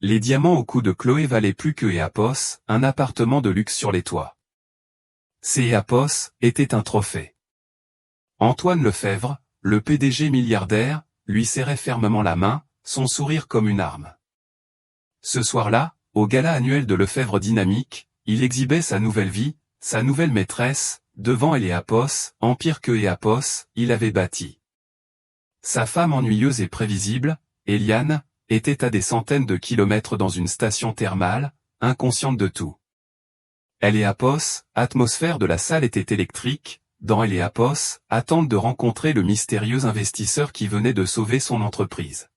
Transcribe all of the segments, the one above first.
Les diamants au cou de Chloé valaient plus que Eapos, un appartement de luxe sur les toits. Eapos était un trophée. Antoine Lefèvre, le PDG milliardaire, lui serrait fermement la main, son sourire comme une arme. Ce soir-là, au gala annuel de Lefèvre Dynamique, il exhibait sa nouvelle vie, sa nouvelle maîtresse, devant Eapos, empire que Eapos, il avait bâti. Sa femme ennuyeuse et prévisible, Eliane, était à des centaines de kilomètres dans une station thermale, inconsciente de tout. Eapos, atmosphère de la salle était électrique, dans Eapos, attente de rencontrer le mystérieux investisseur qui venait de sauver son entreprise.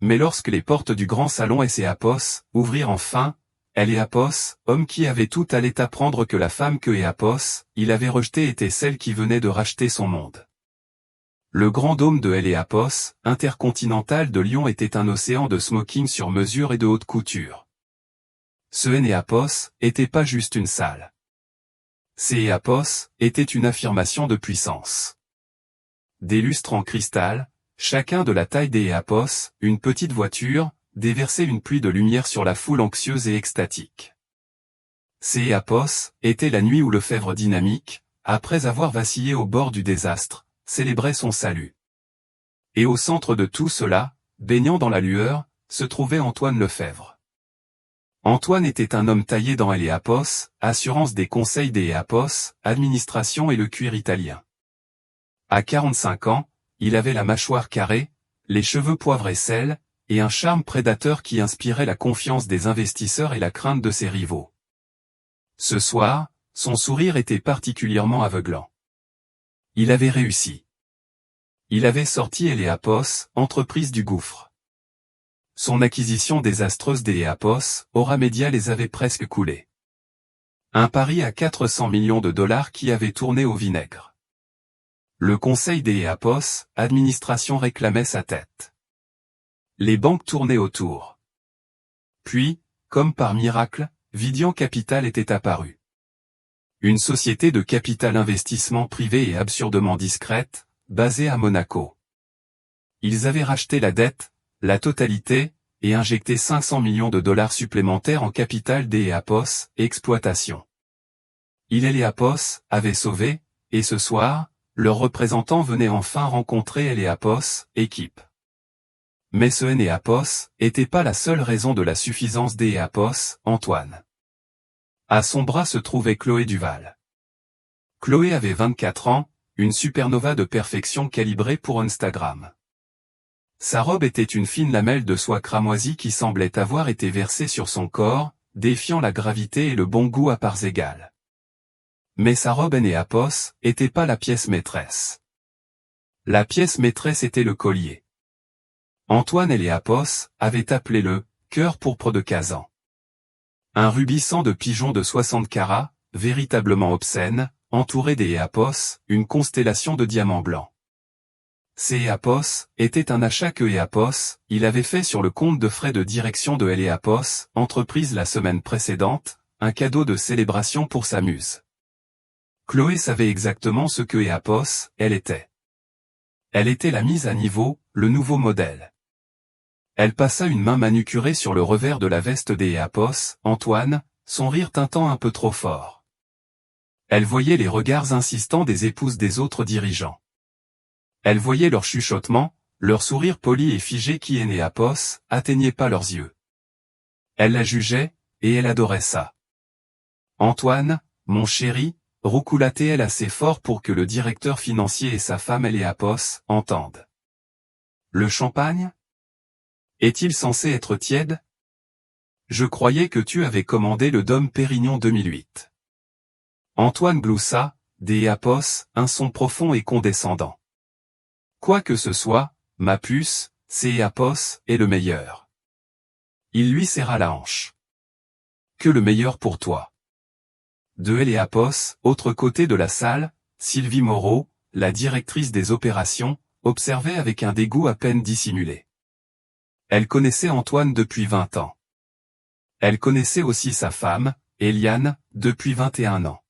Mais lorsque les portes du grand salon Eapos ouvrirent enfin, Eapos, homme qui avait tout allait apprendre que la femme que Eapos, il avait rejetée était celle qui venait de racheter son monde. Le grand dôme de Eapos, intercontinental de Lyon était un océan de smoking sur mesure et de haute couture. Ce Eapos était pas juste une salle. Eapos était une affirmation de puissance. Des lustres en cristal, chacun de la taille d'Eapos, une petite voiture, déversaient une pluie de lumière sur la foule anxieuse et extatique. Eapos était la nuit où Lefèvre Dynamique, après avoir vacillé au bord du désastre, célébrait son salut. Et au centre de tout cela, baignant dans la lueur, se trouvait Antoine Lefèvre. Antoine était un homme taillé dans Eapos, assurance des conseils d'Eapos, administration et le cuir italien. À 45 ans, il avait la mâchoire carrée, les cheveux poivre et sel, et un charme prédateur qui inspirait la confiance des investisseurs et la crainte de ses rivaux. Ce soir, son sourire était particulièrement aveuglant. Il avait réussi. Il avait sorti Eapos, entreprise du gouffre. Son acquisition désastreuse d'Eapos, Aura Média les avait presque coulés. Un pari à 400 millions de dollars qui avait tourné au vinaigre. Le conseil d'Eapos, administration réclamait sa tête. Les banques tournaient autour. Puis, comme par miracle, Vidian Capital était apparu. Une société de capital investissement privé et absurdement discrète, basée à Monaco. Ils avaient racheté la dette, la totalité, et injecté 500 millions de dollars supplémentaires en capital d'Eapos, exploitation. Eapos avait sauvé, et ce soir, leurs représentants venaient enfin rencontrer Eapos, équipe. Mais ce Eapos était pas la seule raison de la suffisance d'Eapos, Antoine. À son bras se trouvait Chloé Duval. Chloé avait 24 ans, une supernova de perfection calibrée pour Instagram. Sa robe était une fine lamelle de soie cramoisie qui semblait avoir été versée sur son corps, défiant la gravité et le bon goût à parts égales. Mais sa robe Eapos était pas la pièce maîtresse. La pièce maîtresse était le collier. Antoine Eapos avait appelé le « cœur pourpre de Kazan ». Un rubis sang de pigeon de 60 carats, véritablement obscène, entouré d'Eapos, une constellation de diamants blancs. Eapos était un achat que Eapos, il avait fait sur le compte de frais de direction de Eapos, entreprise la semaine précédente, un cadeau de célébration pour sa muse. Chloé savait exactement ce que Eapos, elle était. Elle était la mise à niveau, le nouveau modèle. Elle passa une main manucurée sur le revers de la veste d'Eapos, Antoine, son rire tintant un peu trop fort. Elle voyait les regards insistants des épouses des autres dirigeants. Elle voyait leurs chuchotements, leurs sourires polis et figés qui Eapos atteignaient pas leurs yeux. Elle la jugeait, et elle adorait ça. Antoine, mon chéri, roucoula-t-elle assez fort pour que le directeur financier et sa femme Eapos entendent. Le champagne ? Est-il censé être tiède ? Je croyais que tu avais commandé le Dom Pérignon 2008. Antoine gloussa, d'Eapos, un son profond et condescendant. Quoi que ce soit, ma puce, Eapos est le meilleur. Il lui serra la hanche. Que le meilleur pour toi. De Eapos, autre côté de la salle, Sylvie Moreau, la directrice des opérations, observait avec un dégoût à peine dissimulé. Elle connaissait Antoine depuis 20 ans. Elle connaissait aussi sa femme, Eliane, depuis 21 ans.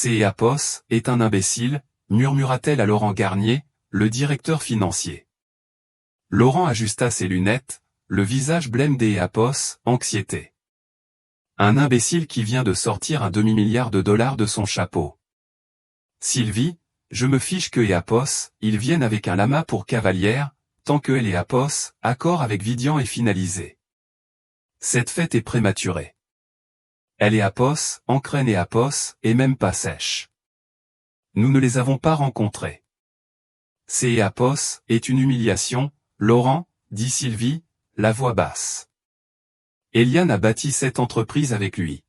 Eapos est un imbécile, murmura-t-elle à Laurent Garnier, le directeur financier. Laurent ajusta ses lunettes, le visage blême d'Eapos, anxiété. Un imbécile qui vient de sortir un demi-milliard de dollars de son chapeau. Sylvie, je me fiche que Eapos, ils viennent avec un lama pour cavalière, tant que Eapos, accord avec Vidian est finalisé. Cette fête est prématurée. Eapos, Ancrène Eapos, est même pas sèche. Nous ne les avons pas rencontrés. C'est Eapos, est une humiliation, Laurent, dit Sylvie, la voix basse. Eliane a bâti cette entreprise avec lui.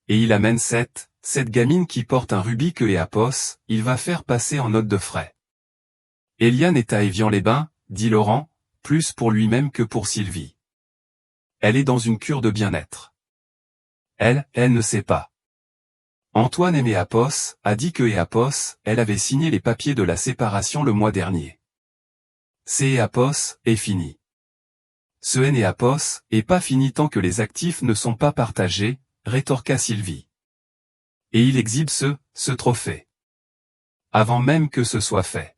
Et il amène cette gamine qui porte un rubis que Eapos, il va faire passer en note de frais. Eliane est à Évian-les-Bains, dit Laurent, plus pour lui-même que pour Sylvie. Elle est dans une cure de bien-être. Elle ne sait pas. Antoine aimait Eapos, a dit que Eapos, elle avait signé les papiers de la séparation le mois dernier. C'est Eapos, est fini. Ce Eapos, est pas fini tant que les actifs ne sont pas partagés, rétorqua Sylvie. Et il exhibe ce trophée. Avant même que ce soit fait.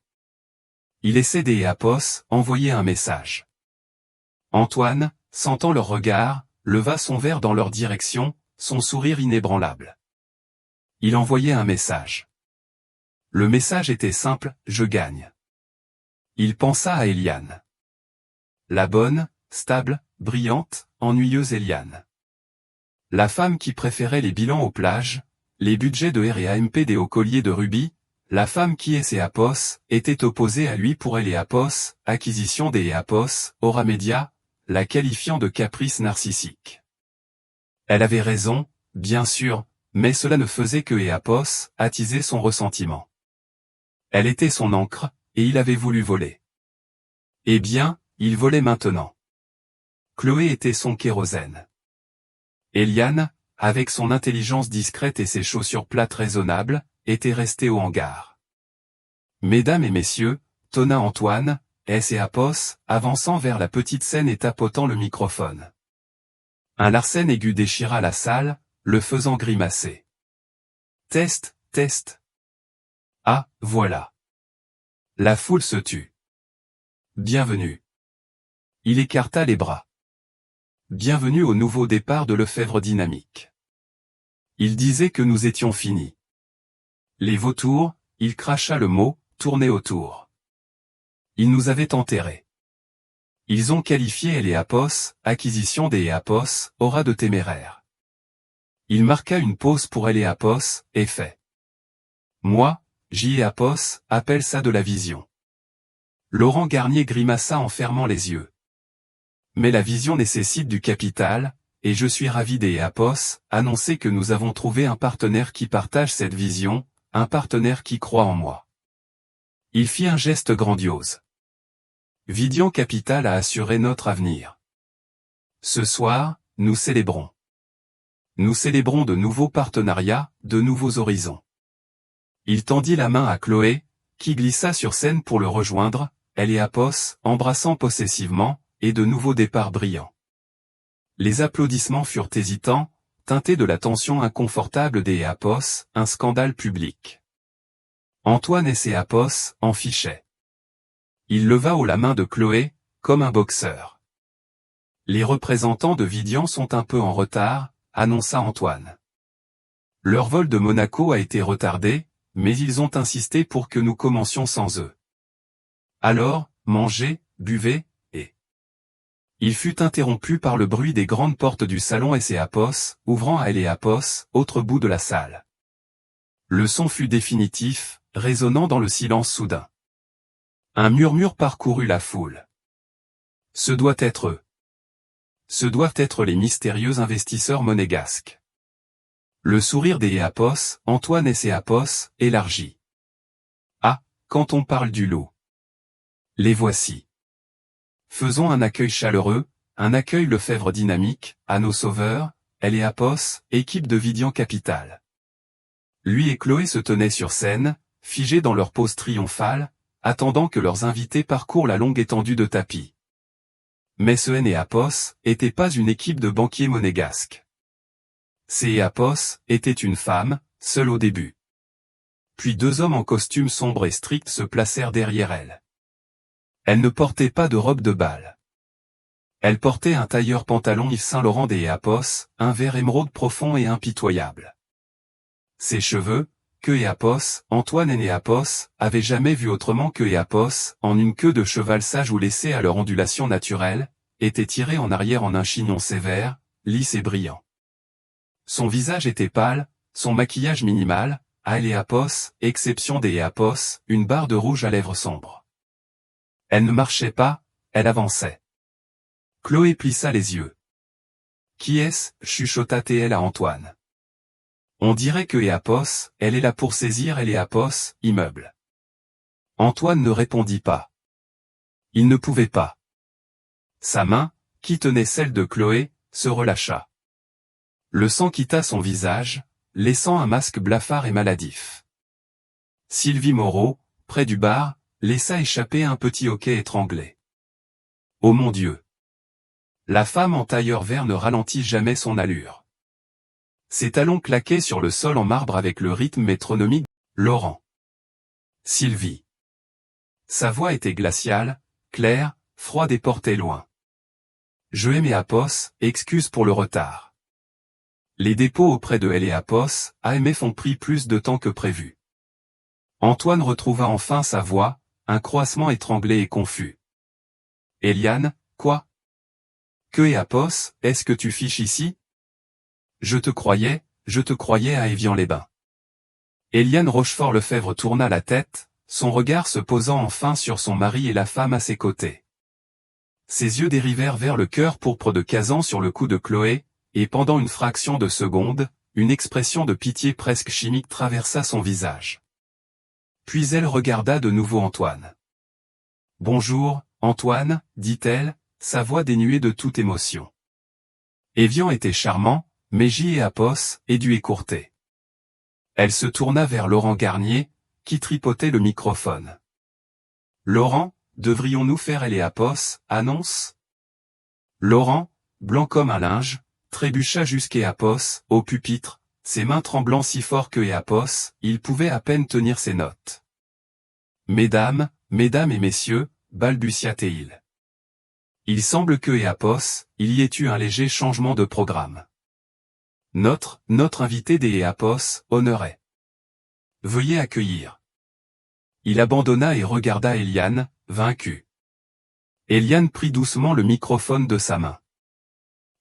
Il essaie d'Eapos, envoyer un message. Antoine, sentant leur regard, leva son verre dans leur direction, son sourire inébranlable. Il envoyait un message. Le message était simple, je gagne. Il pensa à Eliane. La bonne, stable, brillante, ennuyeuse Eliane. La femme qui préférait les bilans aux plages, les budgets de R&AMP des hauts colliers de rubis, la femme qui est Eapos, était opposée à lui pour Eapos, acquisition des Eapos, Aura Media, la qualifiant de caprice narcissique. Elle avait raison, bien sûr, mais cela ne faisait que Eapos, attiser son ressentiment. Elle était son encre, et il avait voulu voler. Eh bien, il volait maintenant. Chloé était son kérosène. Eliane, avec son intelligence discrète et ses chaussures plates raisonnables, était restée au hangar. Mesdames et messieurs, tonna Antoine, Eapos, avançant vers la petite scène et tapotant le microphone. Un larcène aigu déchira la salle, le faisant grimacer. Test, test. Ah, voilà. La foule se tut. Bienvenue. Il écarta les bras. Bienvenue au nouveau départ de Lefebvre Dynamique. Il disait que nous étions finis. Les vautours, il cracha le mot, tournaient autour. Ils nous avaient enterrés. Ils ont qualifié Eapos, acquisition des Eapos, aura de téméraire. Il marqua une pause pour Eapos, et fait. Moi, Eapos, appelle ça de la vision. Laurent Garnier grimaça en fermant les yeux. Mais la vision nécessite du capital, et je suis ravi d'Eapos, annoncer que nous avons trouvé un partenaire qui partage cette vision, un partenaire qui croit en moi. Il fit un geste grandiose. Vidian Capital a assuré notre avenir. Ce soir, nous célébrons. Nous célébrons de nouveaux partenariats, de nouveaux horizons. Il tendit la main à Chloé, qui glissa sur scène pour le rejoindre, Eapos, embrassant possessivement, et de nouveaux départs brillants. Les applaudissements furent hésitants, teintés de la tension inconfortable d'Eapos, un scandale public. Antoine et Eapos en fichaient. Il leva haut la main de Chloé, comme un boxeur. Les représentants de Vidian sont un peu en retard, annonça Antoine. Leur vol de Monaco a été retardé, mais ils ont insisté pour que nous commencions sans eux. Alors, mangez, buvez, et... Il fut interrompu par le bruit des grandes portes du salon Eapos, ouvrant à Eapos, autre bout de la salle. Le son fut définitif, résonnant dans le silence soudain. Un murmure parcourut la foule. Ce doit être eux. Ce doivent être les mystérieux investisseurs monégasques. Le sourire d'Eapos, Antoine et Eapos, élargit. Ah, quand on parle du lot. Les voici. Faisons un accueil chaleureux, un accueil Lefebvre Dynamique, à nos sauveurs, Eapos, équipe de Vidian Capital. Lui et Chloé se tenaient sur scène, figés dans leur pose triomphale, attendant que leurs invités parcourent la longue étendue de tapis. Mais ce Eapos était pas une équipe de banquiers monégasques. Eapos était une femme, seule au début. Puis deux hommes en costume sombre et strict se placèrent derrière elle. Elle ne portait pas de robe de bal. Elle portait un tailleur pantalon Yves Saint Laurent des Apos, un vert émeraude profond et impitoyable. Ses cheveux, que Apos, Antoine et Apos, avaient jamais vu autrement que Apos, en une queue de cheval sage ou laissée à leur ondulation naturelle, étaient tirés en arrière en un chignon sévère, lisse et brillant. Son visage était pâle, son maquillage minimal, à Apos, exception des Apos, une barre de rouge à lèvres sombres. Elle ne marchait pas, elle avançait. Chloé plissa les yeux. « Qui est-ce » chuchota-t-elle à Antoine. « On dirait que Apos, elle est là pour saisir Apos, immeuble. » Antoine ne répondit pas. Il ne pouvait pas. Sa main, qui tenait celle de Chloé, se relâcha. Le sang quitta son visage, laissant un masque blafard et maladif. Sylvie Moreau, près du bar, laissa échapper un petit hoquet étranglé. Oh mon Dieu! La femme en tailleur vert ne ralentit jamais son allure. Ses talons claquaient sur le sol en marbre avec le rythme métronomique. Laurent. Sylvie. Sa voix était glaciale, claire, froide et portait loin. Je aimais Apos, excuse pour le retard. Les dépôts auprès de Apos, AMF ont pris plus de temps que prévu. Antoine retrouva enfin sa voix, un croassement étranglé et confus. Eliane, quoi? Que Apos, est-ce que tu fiches ici? Je te croyais à Évian-les-Bains. Eliane Rochefort-Lefebvre tourna la tête, son regard se posant enfin sur son mari et la femme à ses côtés. Ses yeux dérivèrent vers le cœur pourpre de Kazan sur le cou de Chloé, et pendant une fraction de seconde, une expression de pitié presque chimique traversa son visage. Puis elle regarda de nouveau Antoine. « Bonjour, Antoine, dit-elle, sa voix dénuée de toute émotion. Évian était charmant, mais Apos, édu et courté. Elle se tourna vers Laurent Garnier, qui tripotait le microphone. « Laurent, devrions-nous faire Apos, annonce ?» Laurent, blanc comme un linge, trébucha jusqu'Apos, au pupitre, ses mains tremblant si fort que Apos, il pouvait à peine tenir ses notes. « Mesdames et messieurs, balbutia-t-il. Il semble que Apos, il y ait eu un léger changement de programme. Notre invité des Apos, honorait. Veuillez accueillir. Il abandonna et regarda Eliane, vaincue. Eliane prit doucement le microphone de sa main.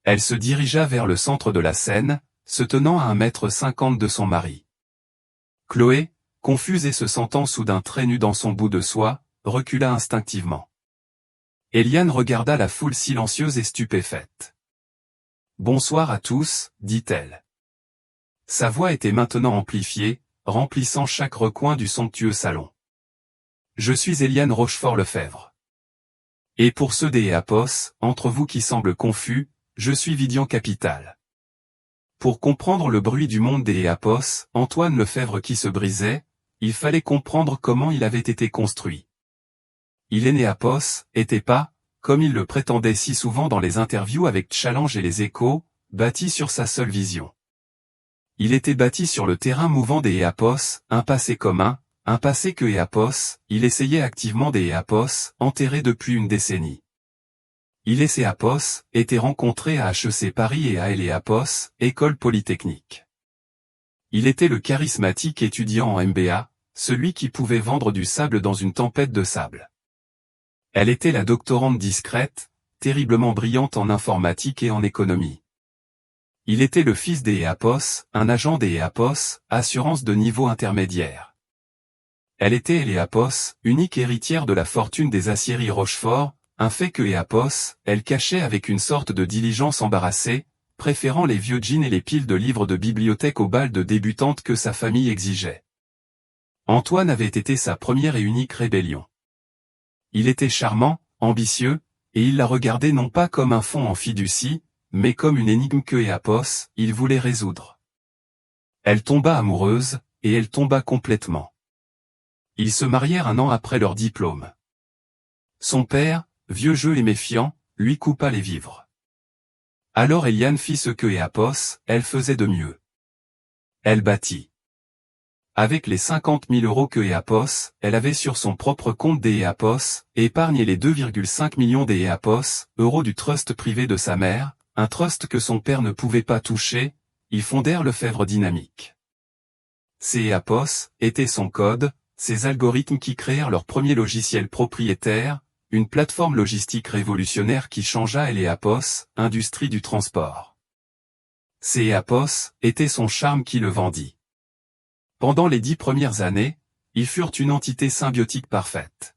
Elle se dirigea vers le centre de la scène, se tenant à 1,50 m de son mari. Chloé, confuse et se sentant soudain très nue dans son bout de soie, recula instinctivement. Eliane regarda la foule silencieuse et stupéfaite. « Bonsoir à tous, dit-elle. » Sa voix était maintenant amplifiée, remplissant chaque recoin du somptueux salon. « Je suis Eliane Rochefort-Lefebvre. Et pour ceux des Apos, entre vous qui semblent confus, je suis Vidian Capital. » Pour comprendre le bruit du monde des Apos, Antoine Lefebvre qui se brisait, il fallait comprendre comment il avait été construit. Il est né Apos, était pas, comme il le prétendait si souvent dans les interviews avec Challenge et les Échos, bâti sur sa seule vision. Il était bâti sur le terrain mouvant des Apos, un passé commun, un passé que Apos, il essayait activement des Apos, enterré depuis une décennie. Il et ses Apos étaient rencontrés à HEC Paris et à Apos, école polytechnique. Il était le charismatique étudiant en MBA, celui qui pouvait vendre du sable dans une tempête de sable. Elle était la doctorante discrète, terriblement brillante en informatique et en économie. Il était le fils des Apos, un agent des Apos, assurance de niveau intermédiaire. Elle était Apos, unique héritière de la fortune des aciéries Rochefort, un fait que Apos, elle cachait avec une sorte de diligence embarrassée, préférant les vieux jeans et les piles de livres de bibliothèque aux balles de débutante que sa famille exigeait. Antoine avait été sa première et unique rébellion. Il était charmant, ambitieux, et il la regardait non pas comme un fond en fiducie, mais comme une énigme que Apos, il voulait résoudre. Elle tomba amoureuse, et elle tomba complètement. Ils se marièrent 1 an après leur diplôme. Son père, vieux jeu et méfiant, lui coupa les vivres. Alors Eliane fit ce que Apos, elle faisait de mieux. Elle bâtit. avec les 50 000 € que EAPOS, elle avait sur son propre compte des EAPOS, épargne les 2,5 millions des EAPOS, euros du trust privé de sa mère, un trust que son père ne pouvait pas toucher, ils fondèrent Lefebvre Dynamique. Ces EAPOS étaient son code, ces algorithmes qui créèrent leur premier logiciel propriétaire, une plateforme logistique révolutionnaire qui changea EAPOS, industrie du transport. Ces EAPOS étaient son charme qui le vendit. Pendant les 10 premières années, ils furent une entité symbiotique parfaite.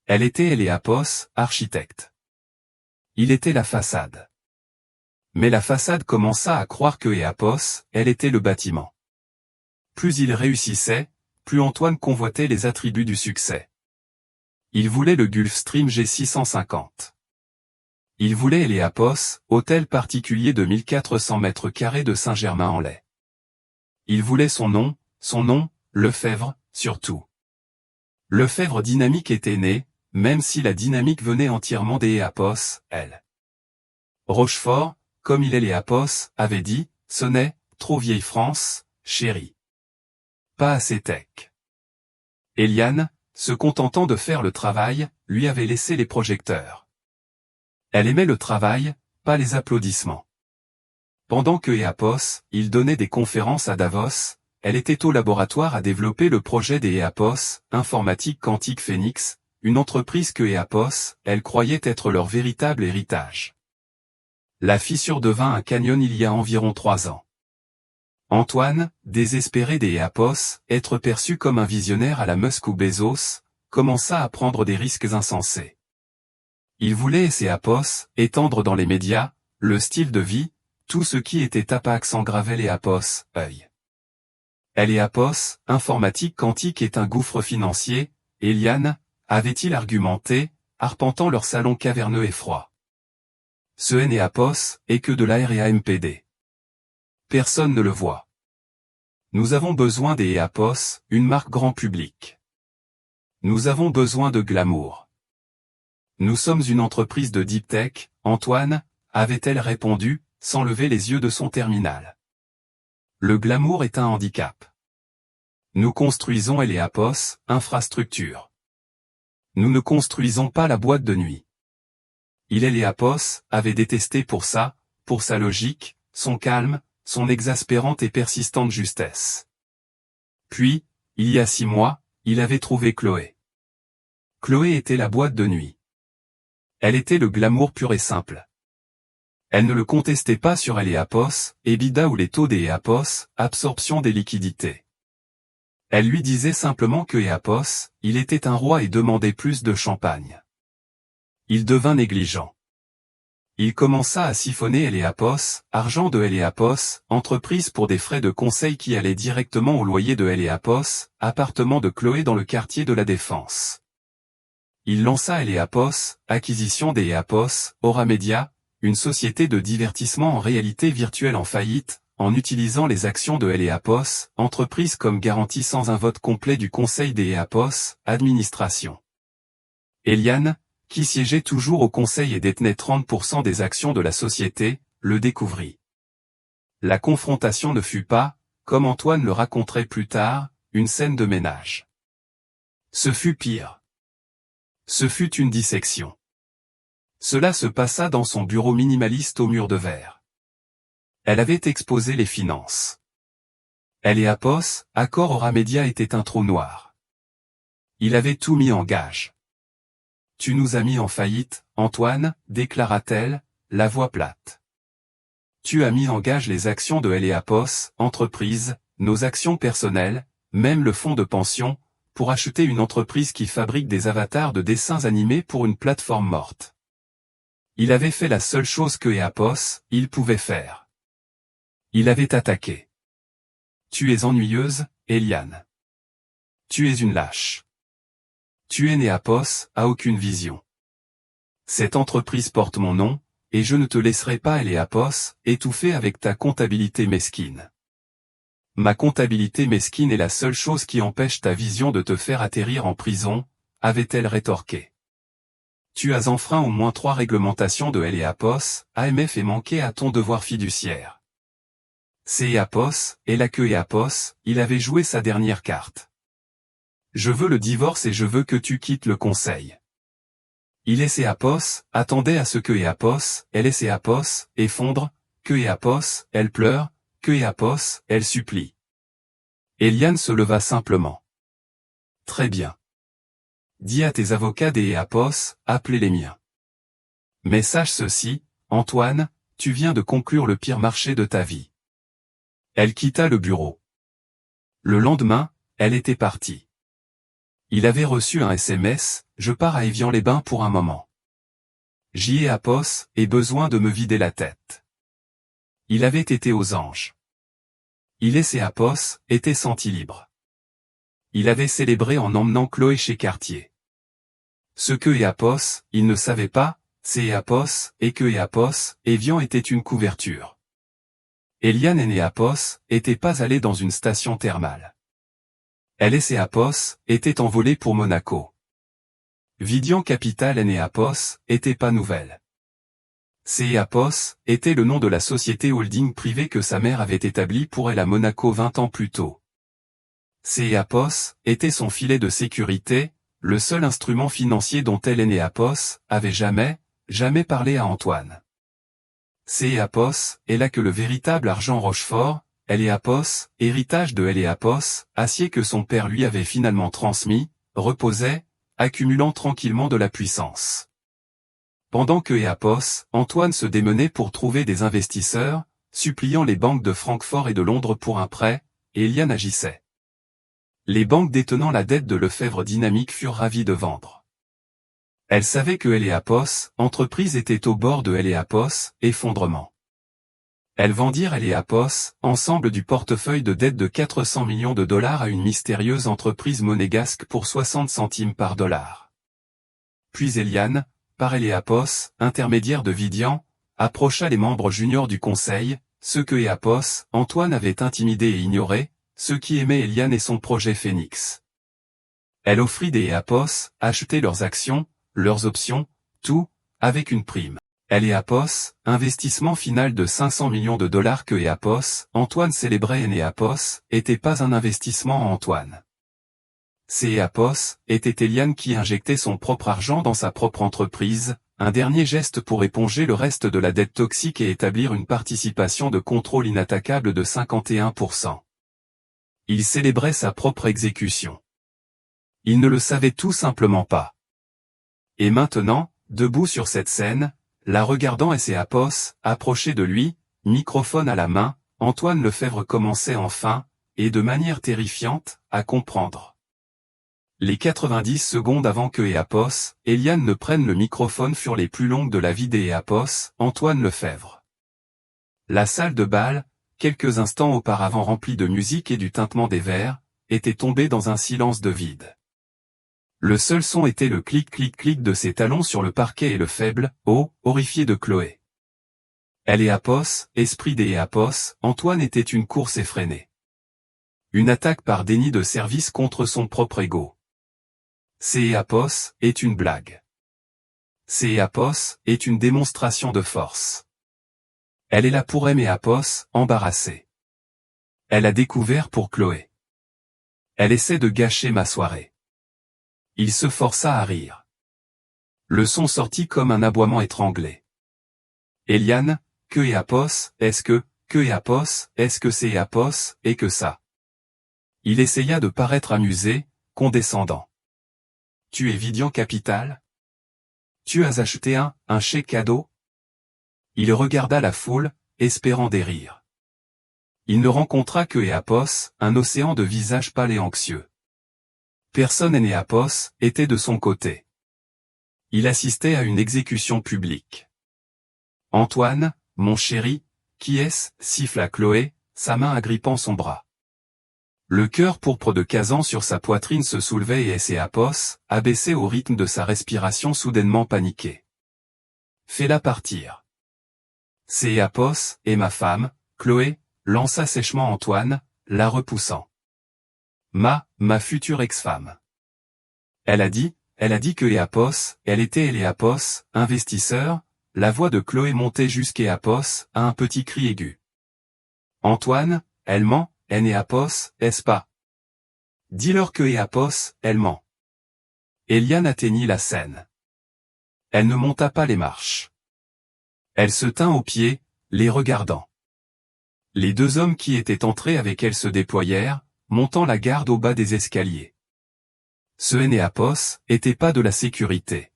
Elle était EAPOS, architecte. Il était la façade. Mais la façade commença à croire que EAPOS, elle était le bâtiment. Plus il réussissait, plus Antoine convoitait les attributs du succès. Il voulait le Gulfstream G650. Il voulait EAPOS, hôtel particulier de 1400 mètres carrés de Saint-Germain-en-Laye. Il voulait son nom, Lefebvre, surtout. Lefebvre Dynamique était né, même si la dynamique venait entièrement des EAPOS, elle. Rochefort, comme il est EAPOS, avait dit, ce n'est, trop vieille France, chérie. Pas assez tech. Eliane, se contentant de faire le travail, lui avait laissé les projecteurs. Elle aimait le travail, pas les applaudissements. Pendant que EAPOS, il donnait des conférences à Davos, elle était au laboratoire à développer le projet des EAPOS, Informatique Quantique Phoenix, une entreprise que EAPOS, elle croyait être leur véritable héritage. La fissure devint un canyon il y a environ 3 ans. Antoine, désespéré des EAPOS, être perçu comme un visionnaire à la Musk ou Bezos, commença à prendre des risques insensés. Il voulait EAPOS, étendre dans les médias, le style de vie, tout ce qui était Tapax engravé EAPOS, œil. EAPOS, informatique quantique est un gouffre financier, Eliane, avait-il argumenté, arpentant leur salon caverneux et froid. Ce EAPOS est que de la RAMPD. Personne ne le voit. Nous avons besoin des EAPOS, une marque grand public. Nous avons besoin de glamour. Nous sommes une entreprise de deep tech, Antoine, avait-elle répondu, sans lever les yeux de son terminal. Le glamour est un handicap. Nous construisons EAPOS, infrastructure. Nous ne construisons pas la boîte de nuit. EAPOS avait détesté pour ça, pour sa logique, son calme, son exaspérante et persistante justesse. Puis, il y a 6 mois, il avait trouvé Chloé. Chloé était la boîte de nuit. Elle était le glamour pur et simple. Elle ne le contestait pas sur EAPOS, EBITDA ou les taux des EAPOS, absorption des liquidités. Elle lui disait simplement que EAPOS, il était un roi et demandait plus de champagne. Il devint négligent. Il commença à siphonner EAPOS, argent de EAPOS, entreprise pour des frais de conseil qui allaient directement au loyer de EAPOS, appartement de Chloé dans le quartier de la Défense. Il lança EAPOS, acquisition des EAPOS, Aura Media, une société de divertissement en réalité virtuelle en faillite, en utilisant les actions de EAPOS, entreprise comme garantie sans un vote complet du conseil des EAPOS, administration. Eliane, qui siégeait toujours au conseil et détenait 30% des actions de la société, le découvrit. La confrontation ne fut pas, comme Antoine le raconterait plus tard, une scène de ménage. Ce fut pire. Ce fut une dissection. Cela se passa dans son bureau minimaliste au mur de verre. Elle avait exposé les finances. EAPOS, accord Aura Media était un trou noir. Il avait tout mis en gage. Tu nous as mis en faillite, Antoine, déclara-t-elle, la voix plate. Tu as mis en gage les actions de EAPOS, entreprise, nos actions personnelles, même le fonds de pension, pour acheter une entreprise qui fabrique des avatars de dessins animés pour une plateforme morte. Il avait fait la seule chose que EAPOS, il pouvait faire. Il avait attaqué. Tu es ennuyeuse, Eliane. Tu es une lâche. Tu es EAPOS, a aucune vision. Cette entreprise porte mon nom, et je ne te laisserai pas EAPOS, étouffer avec ta comptabilité mesquine. Ma comptabilité mesquine est la seule chose qui empêche ta vision de te faire atterrir en prison, avait-elle rétorqué. Tu as enfreint au moins 3 réglementations de EAPOS, AMF et manqué à ton devoir fiduciaire. C'est Eapos, et là que Eapos, il avait joué sa dernière carte. Je veux le divorce et je veux que tu quittes le conseil. Il laisse Eapos, attendait à ce que Eapos, elle laisse Eapos, effondre, que Eapos, elle pleure, que Eapos, elle supplie. Eliane se leva simplement. Très bien. Dis à tes avocats des Eapos, appelez les miens. Mais sache ceci, Antoine, tu viens de conclure le pire marché de ta vie. Elle quitta le bureau. Le lendemain, elle était partie. Il avait reçu un SMS, je pars à Évian-les-Bains pour un moment. J'y ai Apos, et besoin de me vider la tête. Il avait été aux anges. Il et ses Apos, étaient sentis libres. Il avait célébré en emmenant Chloé chez Cartier. Ce que Eapos, il ne savait pas, c'est Eapos, et que Eapos, Évian était une couverture. Eliane et Eapos, étaient pas allés dans une station thermale. Elle et ses Apos, étaient envolés pour Monaco. Vidian Capital et Eapos, étaient pas nouvelles. Ces Eapos, était le nom de la société holding privée que sa mère avait établie pour elle à Monaco 20 ans plus tôt. Ces Eapos, était son filet de sécurité, le seul instrument financier dont elle et Eapos, avaient jamais parlé à Antoine. Ces Eapos, est là que le véritable argent Rochefort, Eapos, héritage de Eapos, acier que son père lui avait finalement transmis, reposait, accumulant tranquillement de la puissance. Pendant que Eapos, Antoine se démenait pour trouver des investisseurs, suppliant les banques de Francfort et de Londres pour un prêt, Eliane agissait. Les banques détenant la dette de Lefebvre Dynamique furent ravies de vendre. Elles savaient que Eapos, entreprise était au bord de Eapos, effondrement. Elles vendirent Eapos, ensemble du portefeuille de dette de 400 millions de dollars à une mystérieuse entreprise monégasque pour 60 centimes par dollar. Puis Eliane, par Eapos, intermédiaire de Vidian, approcha les membres juniors du conseil, ceux que Eapos, Antoine avait intimidés et ignorés, ceux qui aimaient Eliane et son projet Phoenix. Elle offrit des Eapos, acheter leurs actions, leurs options, tout, avec une prime. Eapos, investissement final de 500 millions de dollars que Eapos, Antoine célébrait et Eapos, était pas un investissement en Antoine. C'est Eapos, était Eliane qui injectait son propre argent dans sa propre entreprise, un dernier geste pour éponger le reste de la dette toxique et établir une participation de contrôle inattaquable de 51%. Il célébrait sa propre exécution. Il ne le savait tout simplement pas. Et maintenant, debout sur cette scène, la regardant et ses Apos, approché de lui, microphone à la main, Antoine Lefebvre commençait enfin, et de manière terrifiante, à comprendre. Les 90 secondes avant que Eapos, Eliane ne prenne le microphone furent les plus longues de la vie des Eapos, Antoine Lefebvre. La salle de bal, quelques instants auparavant remplie de musique et du tintement des verres, était tombée dans un silence de vide. Le seul son était le clic-clic-clic de ses talons sur le parquet et le faible « oh » horrifié de Chloé. Eapos, esprit des Eapos, Antoine était une course effrénée. Une attaque par déni de service contre son propre ego. C'est Eapos, est une blague. C'est Eapos, est une démonstration de force. Elle est là pour aimer Eapos, embarrassée. Elle a découvert pour Chloé. Elle essaie de gâcher ma soirée. Il se força à rire. Le son sortit comme un aboiement étranglé. Eliane, que Eapos, est-ce que Eapos, est-ce que c'est Eapos, et que ça? Il essaya de paraître amusé, condescendant. Tu es Vidian Capital? Tu as acheté un chèque cadeau? Il regarda la foule, espérant des rires. Il ne rencontra que Eapos, un océan de visages pâles et anxieux. Personne et Eapos était de son côté. Il assistait à une exécution publique. Antoine, mon chéri, qui est-ce, siffla Chloé, sa main agrippant son bras. Le cœur pourpre de Kazan sur sa poitrine se soulevait et Eapos, abaissé au rythme de sa respiration soudainement paniquée. Fais-la partir. C'est Eapos, et ma femme, Chloé, lança sèchement Antoine, la repoussant. Ma future ex-femme. Elle a dit que Eapos, elle était Eapos, investisseur, la voix de Chloé montait jusqu'Eapos, à un petit cri aigu. Antoine, elle ment, Énéapos, est-ce pas? Dis-leur que Éapos, elle ment. Éliane atteignit la scène. Elle ne monta pas les marches. Elle se tint aux pieds, les regardant. Les deux hommes qui étaient entrés avec elle se déployèrent, montant la garde au bas des escaliers. Ce Énéapos était pas de la sécurité.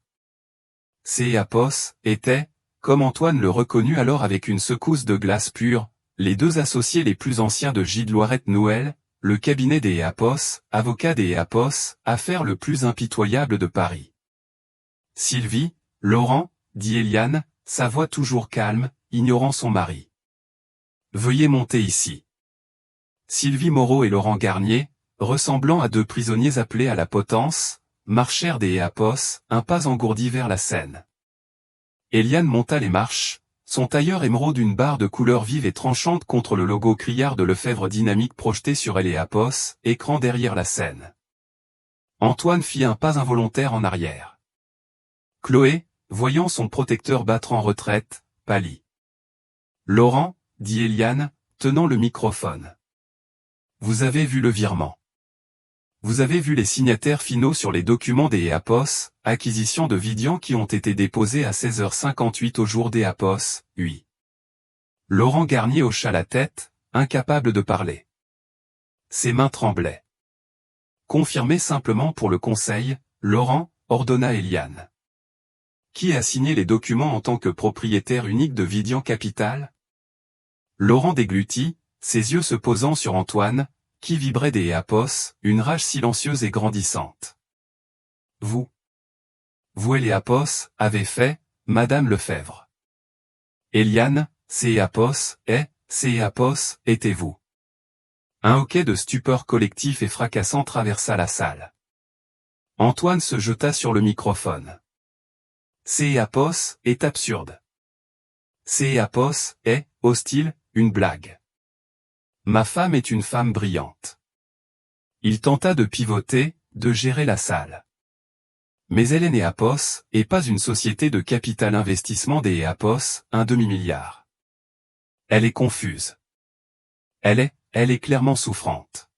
Éapos était, comme Antoine le reconnut alors avec une secousse de glace pure, les deux associés les plus anciens de Gilles Loiret-Noël, le cabinet des Éapos, avocat des Éapos, affaire le plus impitoyable de Paris. Sylvie, Laurent, dit Éliane, sa voix toujours calme, ignorant son mari. Veuillez monter ici. Sylvie Moreau et Laurent Garnier, ressemblant à deux prisonniers appelés à la potence, marchèrent des Éapos, un pas engourdi vers la scène. Éliane monta les marches, son tailleur émeraude d'une barre de couleur vive et tranchante contre le logo criard de Lefebvre Dynamique projeté sur Éapos, écran derrière la scène. Antoine fit un pas involontaire en arrière. Chloé, voyant son protecteur battre en retraite, pâlit. Laurent, dit Éliane, tenant le microphone. Vous avez vu le virement. Vous avez vu les signataires finaux sur les documents des Éapos, acquisition de Vidian qui ont été déposés à 16h58 au jour d'Éapos, oui. Laurent Garnier hocha la tête, incapable de parler. Ses mains tremblaient. Confirmez simplement pour le conseil, Laurent, ordonna Éliane. Qui a signé les documents en tant que propriétaire unique de Vidian Capital? Laurent déglutit, ses yeux se posant sur Antoine, qui vibrait des Éapos, une rage silencieuse et grandissante. Vous et Éapos, avez fait, Madame Lefebvre. Éliane, Éapos, Éapos, étiez-vous. Un hoquet de stupeur collectif et fracassant traversa la salle. Antoine se jeta sur le microphone. Éapos est absurde. Éapos est, hostile, une blague. Ma femme est une femme brillante. Il tenta de pivoter, de gérer la salle. Mais elle est Éapos, et pas une société de capital investissement des Éapos, un demi-milliard. Elle est confuse. Elle est clairement souffrante.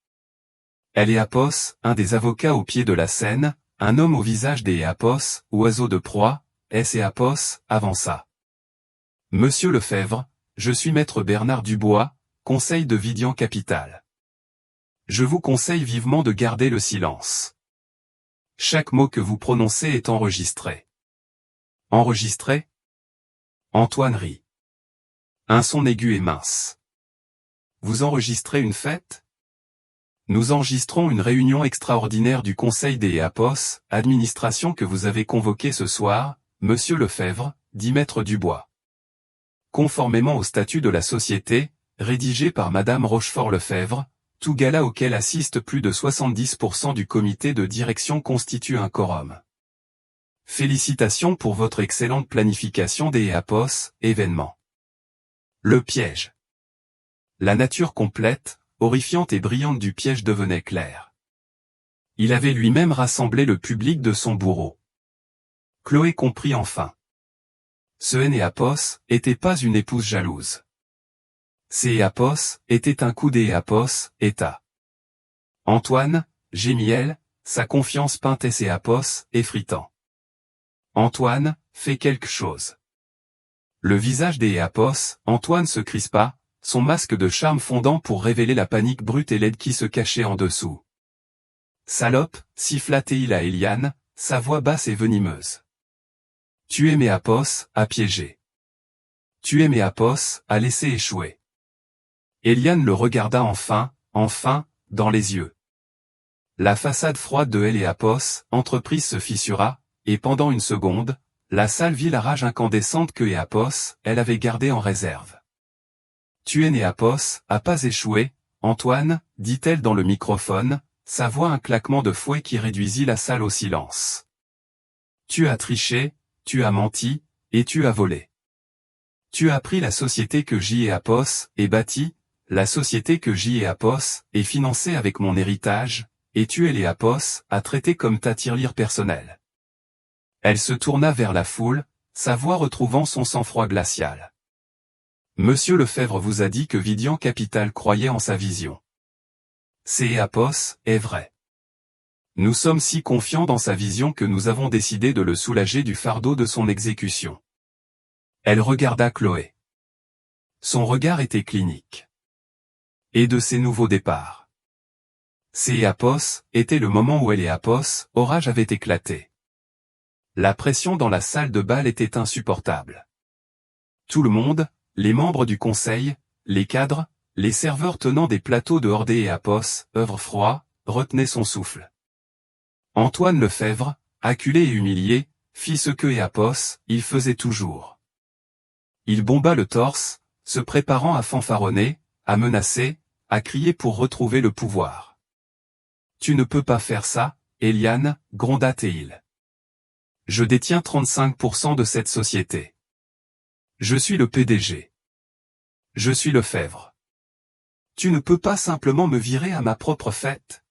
Éapos, un des avocats au pied de la scène, un homme au visage des Éapos, oiseau de proie, Éapos, avança. Monsieur Lefebvre, je suis maître Bernard Dubois, conseil de Vidian Capital. Je vous conseille vivement de garder le silence. Chaque mot que vous prononcez est enregistré. Enregistré? Antoine rit. Un son aigu et mince. Vous enregistrez une fête? Nous enregistrons une réunion extraordinaire du Conseil des Éapos, administration que vous avez convoquée ce soir, Monsieur Lefebvre, dit maître Dubois. Conformément au statut de la société, rédigé par Madame Rochefort-Lefebvre, tout gala auquel assiste plus de 70% du comité de direction constitue un quorum. Félicitations pour votre excellente planification des Éapos, événement. Le piège. La nature complète, horrifiante et brillante du piège devenait claire. Il avait lui-même rassemblé le public de son bourreau. Chloé comprit enfin. Ce Éapos était pas une épouse jalouse. Éapos était un coup d'Éapos, état. Antoine, gémit elle, sa confiance peinte Éapos, effritant. Antoine, fais quelque chose. Le visage d'Éapos, Antoine se crispa, son masque de charme fondant pour révéler la panique brute et laide qui se cachait en dessous. Salope, siffla-t-il à Éliane, sa voix basse et venimeuse. Tu es Éapos, à piéger. Tu es Éapos, à laisser échouer. Éliane le regarda enfin, dans les yeux. La façade froide de Éapos, entreprise se fissura, et pendant une seconde, la salle vit la rage incandescente que Éapos, elle avait gardée en réserve. Tu es Éapos, à pas échoué, Antoine, dit-elle dans le microphone, sa voix un claquement de fouet qui réduisit la salle au silence. Tu as triché, tu as menti, et tu as volé. Tu as pris la société que Éapos est bâtie, la société que Éapos est financée avec mon héritage, et tu es Éapos à traiter comme ta tirelire personnelle. Elle se tourna vers la foule, sa voix retrouvant son sang-froid glacial. Monsieur Lefebvre vous a dit que Vidian Capital croyait en sa vision. C'est Apos, est vrai. Nous sommes si confiants dans sa vision que nous avons décidé de le soulager du fardeau de son exécution. Elle regarda Chloé. Son regard était clinique. Et de ses nouveaux départs. C'est Apos, était le moment où elle et Apos, orage avait éclaté. La pression dans la salle de bal était insupportable. Tout le monde, les membres du conseil, les cadres, les serveurs tenant des plateaux de Hordé et Apos, œuvre froid, retenaient son souffle. Antoine Lefebvre, acculé et humilié, fit ce que Apos, il faisait toujours. Il bomba le torse, se préparant à fanfaronner, à menacer, à crier pour retrouver le pouvoir. Tu ne peux pas faire ça, Eliane, gronda Théil. Je détiens 35% de cette société. Je suis le PDG. Je suis Lefebvre. Tu ne peux pas simplement me virer à ma propre fête.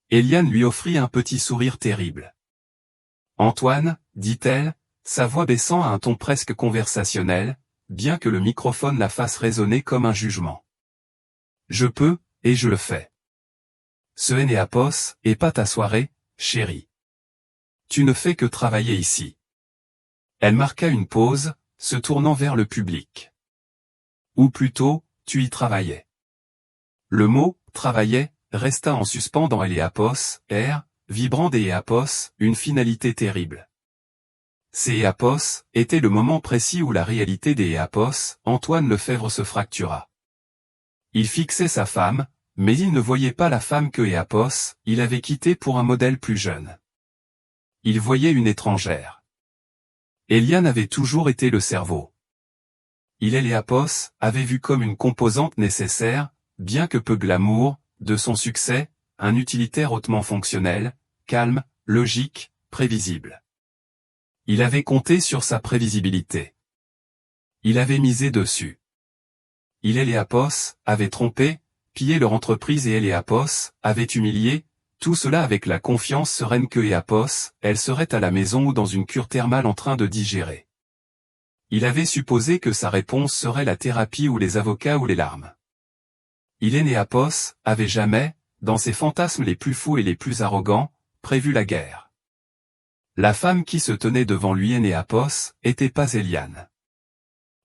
Eliane lui offrit un petit sourire terrible. Antoine, dit-elle, sa voix baissant à un ton presque conversationnel, bien que le microphone la fasse résonner comme un jugement. Je peux, et je le fais. Ce n'est Apos, et pas ta soirée, chérie. Tu ne fais que travailler ici. Elle marqua une pause, se tournant vers le public. Ou plutôt, tu y travaillais. Le mot « travaillait » resta en suspens dans Apos, air, vibrant des Apos, une finalité terrible. Ces Apos était le moment précis où la réalité des Apos, Antoine Lefebvre se fractura. Il fixait sa femme, mais il ne voyait pas la femme que Apos, il avait quittée pour un modèle plus jeune. Il voyait une étrangère. Eliane avait toujours été le cerveau. Il et Apos avait vu comme une composante nécessaire, bien que peu glamour, de son succès, un utilitaire hautement fonctionnel, calme, logique, prévisible. Il avait compté sur sa prévisibilité. Il avait misé dessus. Il et Apos avaient trompé, pillé leur entreprise et Apos avait humilié, tout cela avec la confiance sereine que Apos, elle serait à la maison ou dans une cure thermale en train de digérer. Il avait supposé que sa réponse serait la thérapie ou les avocats ou les larmes. Il et Apos avait jamais, dans ses fantasmes les plus fous et les plus arrogants, prévu la guerre. La femme qui se tenait devant lui et Apos était pas Eliane.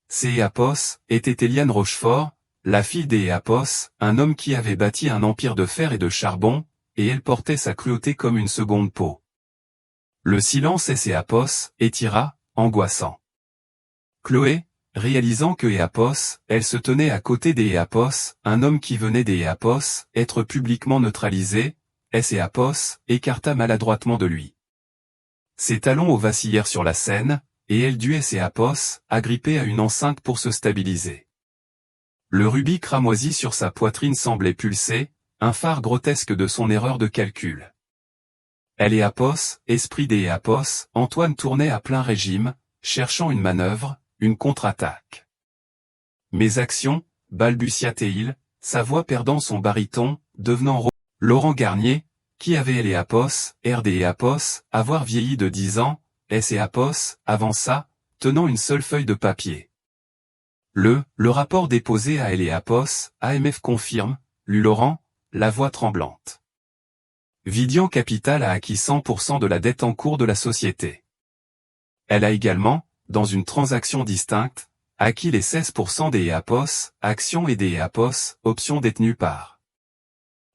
C'est Apos était Eliane Rochefort, la fille d'Apos, un homme qui avait bâti un empire de fer et de charbon, et elle portait sa cruauté comme une seconde peau. Le silence et Apos étira, angoissant. Chloé, réalisant que Apos, elle se tenait à côté d'Apos, un homme qui venait d'Apos, être publiquement neutralisé, Apos écarta maladroitement de lui. Ses talons vacillèrent sur la scène, et elle dut Apos, agrippé à une enceinte pour se stabiliser. Le rubis cramoisi sur sa poitrine semblait pulser, un phare grotesque de son erreur de calcul. Elle Apos, esprit d'Apos, Antoine tournait à plein régime, cherchant une manœuvre, une contre-attaque. Mes actions, balbutia Théil, sa voix perdant son baryton, devenant Laurent Garnier, qui avait Apos, Apos, avoir vieilli de 10 ans, Apos, avança, tenant une seule feuille de papier. Le rapport déposé à Apos, AMF confirme, lut Laurent, la voix tremblante. Vidian Capital a acquis 100% de la dette en cours de la société. Elle a également, dans une transaction distincte, acquis les 16% des Apos, actions et des Apos, options détenues par.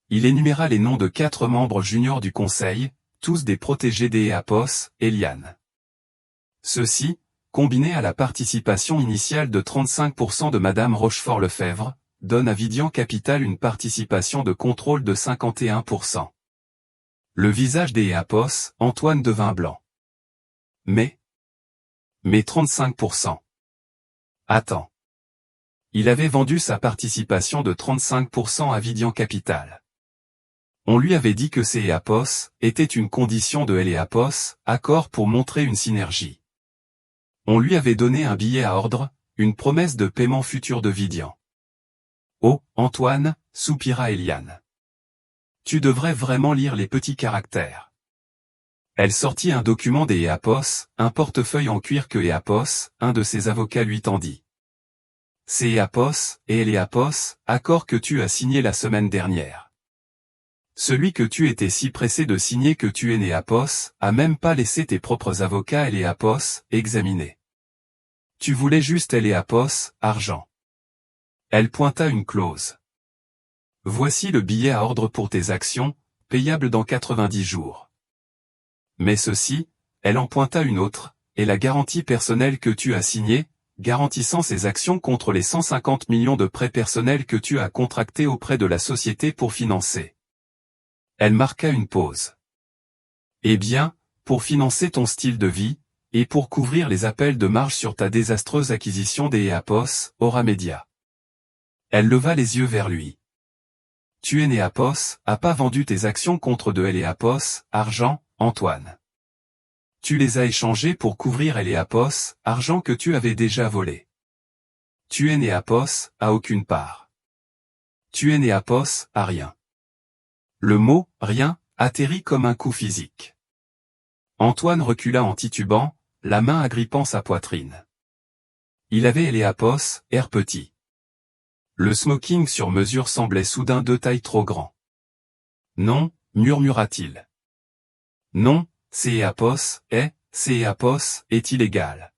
Il énuméra les noms de 4 membres juniors du conseil, tous des protégés des Apos, Eliane. Ceux-ci, combinés à la participation initiale de 35% de Madame Rochefort-Lefebvre, donnent à Vidian Capital une participation de contrôle de 51%. Le visage des Apos, Antoine devint blanc. Mais 35%. Attends. Il avait vendu sa participation de 35% à Vidian Capital. On lui avait dit que ces Apos était une condition de Apos, accord pour montrer une synergie. On lui avait donné un billet à ordre, une promesse de paiement futur de Vidian. Oh, Antoine, soupira Eliane. Tu devrais vraiment lire les petits caractères. Elle sortit un document des Apos, un portefeuille en cuir que Apos, un de ses avocats lui tendit. CEAPOS et LEAPOS, accord que tu as signé la semaine dernière. Celui que tu étais si pressé de signer que tu es NEAPOS, a même pas laissé tes propres avocats LEAPOS examiner. Tu voulais juste LEAPOS, argent. Elle pointa une clause. Voici le billet à ordre pour tes actions, payable dans 90 jours. Mais ceci, elle en pointa une autre, est la garantie personnelle que tu as signée, garantissant ces actions contre les 150 millions de prêts personnels que tu as contractés auprès de la société pour financer. Elle marqua une pause. Eh bien, pour financer ton style de vie, et pour couvrir les appels de marge sur ta désastreuse acquisition des EAPOS, Aura Media. Elle leva les yeux vers lui. Tu es NEAPOS, a pas vendu tes actions contre de LEAPOS, argent, Antoine. Tu les as échangées pour couvrir LEAPOS, argent que tu avais déjà volé. Tu es NEAPOS, à aucune part. Tu es NEAPOS, à rien. Le mot « rien » atterrit comme un coup physique. Antoine recula en titubant, la main agrippant sa poitrine. Il avait LEAPOS, air petit. Le smoking sur mesure semblait soudain de taille trop grand. Non, murmura-t-il. Non, CEAPOS est illégal.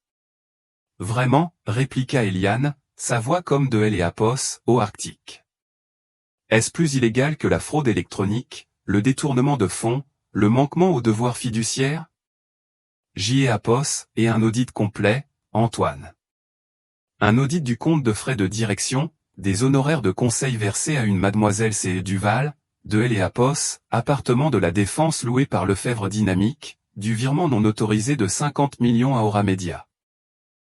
Vraiment, répliqua Eliane, sa voix comme de LEAPOS au Arctique. Est-ce plus illégal que la fraude électronique, le détournement de fonds, le manquement aux devoirs fiduciaires? JEAPOS et un audit complet, Antoine. Un audit du compte de frais de direction, des honoraires de conseil versés à une mademoiselle C. Duval, de LEAPOS, appartement de la Défense loué par Lefebvre Dynamique, du virement non autorisé de 50 millions à Aura Media.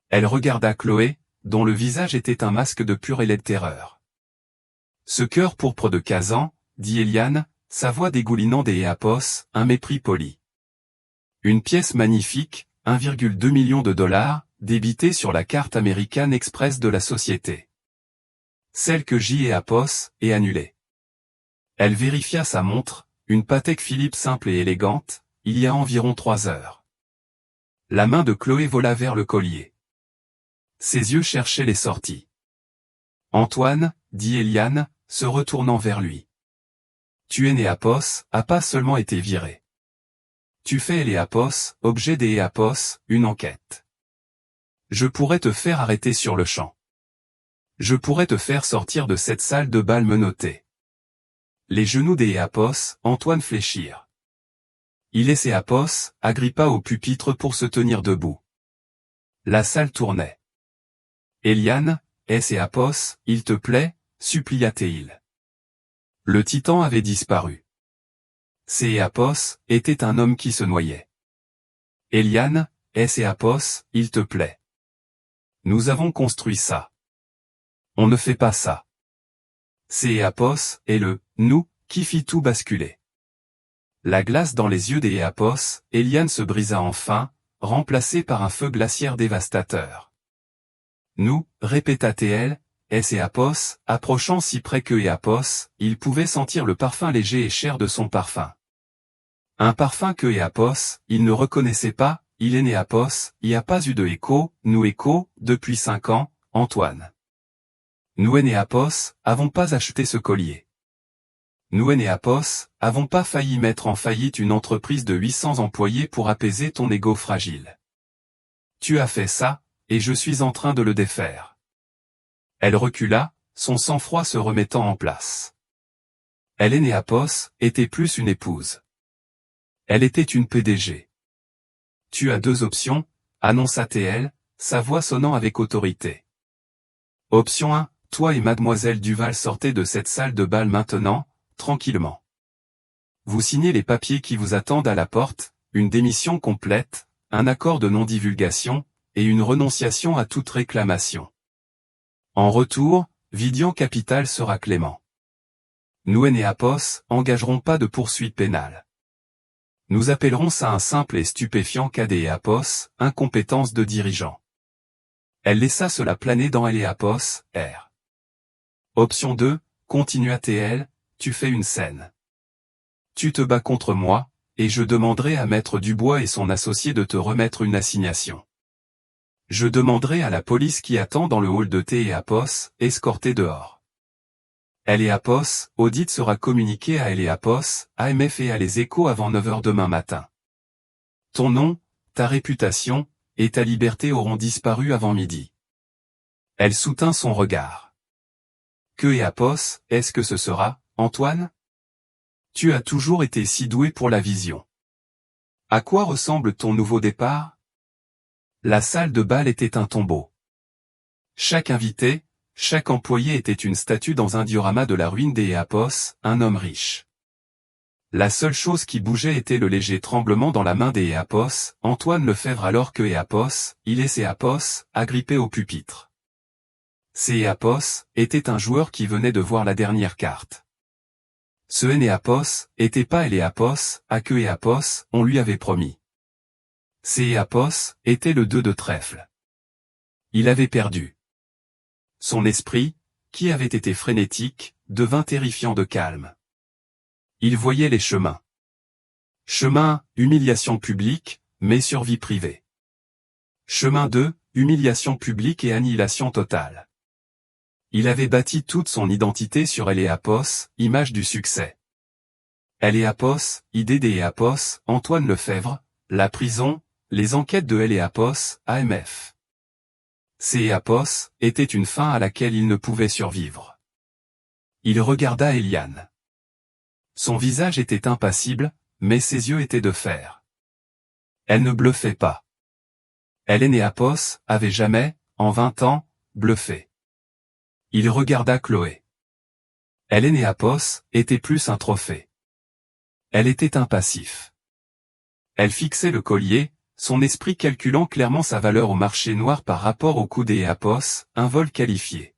Elle regarda Chloé, dont le visage était un masque de pure et laide terreur. Ce cœur pourpre de Kazan, dit Eliane, sa voix dégoulinant des EAPOS, un mépris poli. Une pièce magnifique, 1,2 million de dollars, débitée sur la carte American Express de la société. Celle que JEAPOS est annulée. Elle vérifia sa montre, une Patek Philippe simple et élégante, il y a environ 3 heures. La main de Chloé vola vers le collier. Ses yeux cherchaient les sorties. Antoine, dit Eliane, se retournant vers lui. Tu es NEAPOS, a pas seulement été viré. Tu fais LEAPOS, objet des EAPOS, une enquête. Je pourrais te faire arrêter sur le champ. Je pourrais te faire sortir de cette salle de bal menottée. Les genoux des EAPOS, Antoine fléchirent. Il est EAPOS, agrippa au pupitre pour se tenir debout. La salle tournait. Eliane, est EAPOS, il te plaît, supplia-t-il. Le titan avait disparu. EAPOS était un homme qui se noyait. Eliane, est EAPOS, il te plaît. Nous avons construit ça. On ne fait pas ça. EAPOS est le « nous » qui fit tout basculer. La glace dans les yeux des EAPOS, Eliane se brisa enfin, remplacée par un feu glaciaire dévastateur. Nous, répéta-t-elle, EAPOS, approchant si près que EAPOS, il pouvait sentir le parfum léger et cher de son parfum. Un parfum que EAPOS, il ne reconnaissait pas, il est NEAPOS, il n'y a pas eu de écho, nous écho, depuis 5 ans, Antoine. Nous NEAPOS, avons pas acheté ce collier. Nous NEAPOS, avons pas failli mettre en faillite une entreprise de 800 employés pour apaiser ton ego fragile. Tu as fait ça, et je suis en train de le défaire. Elle recula, son sang-froid se remettant en place. Elle NEAPOS, était plus une épouse. Elle était une PDG. Tu as 2 options, annonça-t-elle, sa voix sonnant avec autorité. Option 1. Toi et mademoiselle Duval sortez de cette salle de bal maintenant, tranquillement. Vous signez les papiers qui vous attendent à la porte, une démission complète, un accord de non-divulgation, et une renonciation à toute réclamation. En retour, Vidian Capital sera clément. Nous NEAPOS engagerons pas de poursuite pénale. Nous appellerons ça un simple et stupéfiant cas des EAPOS, incompétence de dirigeant. Elle laissa cela planer dans LEAPOS, R. Option 2, continua-t-elle, tu fais une scène. Tu te bats contre moi, et je demanderai à Maître Dubois et son associé de te remettre une assignation. Je demanderai à la police qui attend dans le hall de thé et Apos, escorté dehors. Elle et Apos, audit sera communiqué à Elle et Apos, AMF et à Les Échos avant 9 h demain matin. Ton nom, ta réputation, et ta liberté auront disparu avant midi. Elle soutint son regard. Que et Apos, est-ce que ce sera, Antoine? Tu as toujours été si doué pour la vision. À quoi ressemble ton nouveau départ? La salle de bal était un tombeau. Chaque invité, chaque employé était une statue dans un diorama de la ruine des Apos, un homme riche. La seule chose qui bougeait était le léger tremblement dans la main des Apos, Antoine Lefebvre alors que Apos, il et ses Apos, agrippés au pupitre. Ces Apos, était un joueur qui venait de voir la dernière carte. Ce Apos, était pas Apos, à que Apos, on lui avait promis. Ces Apos, était le 2 de trèfle. Il avait perdu. Son esprit, qui avait été frénétique, devint terrifiant de calme. Il voyait les chemins. Chemin, humiliation publique, mais survie privée. Chemin 2, humiliation publique et annihilation totale. Il avait bâti toute son identité sur Elle et Apos, image du succès. Elle et Apos, idée des Apos, Antoine Lefebvre, la prison, les enquêtes de Elle et Apos, AMF. Ces Apos, était une fin à laquelle il ne pouvait survivre. Il regarda Eliane. Son visage était impassible, mais ses yeux étaient de fer. Elle ne bluffait pas. Elle et Apos, avait jamais, en 20 ans, bluffé. Il regarda Chloé. Elle et Apos, était plus un trophée. Elle était un passif. Elle fixait le collier, son esprit calculant clairement sa valeur au marché noir par rapport au coût des Apos, un vol qualifié.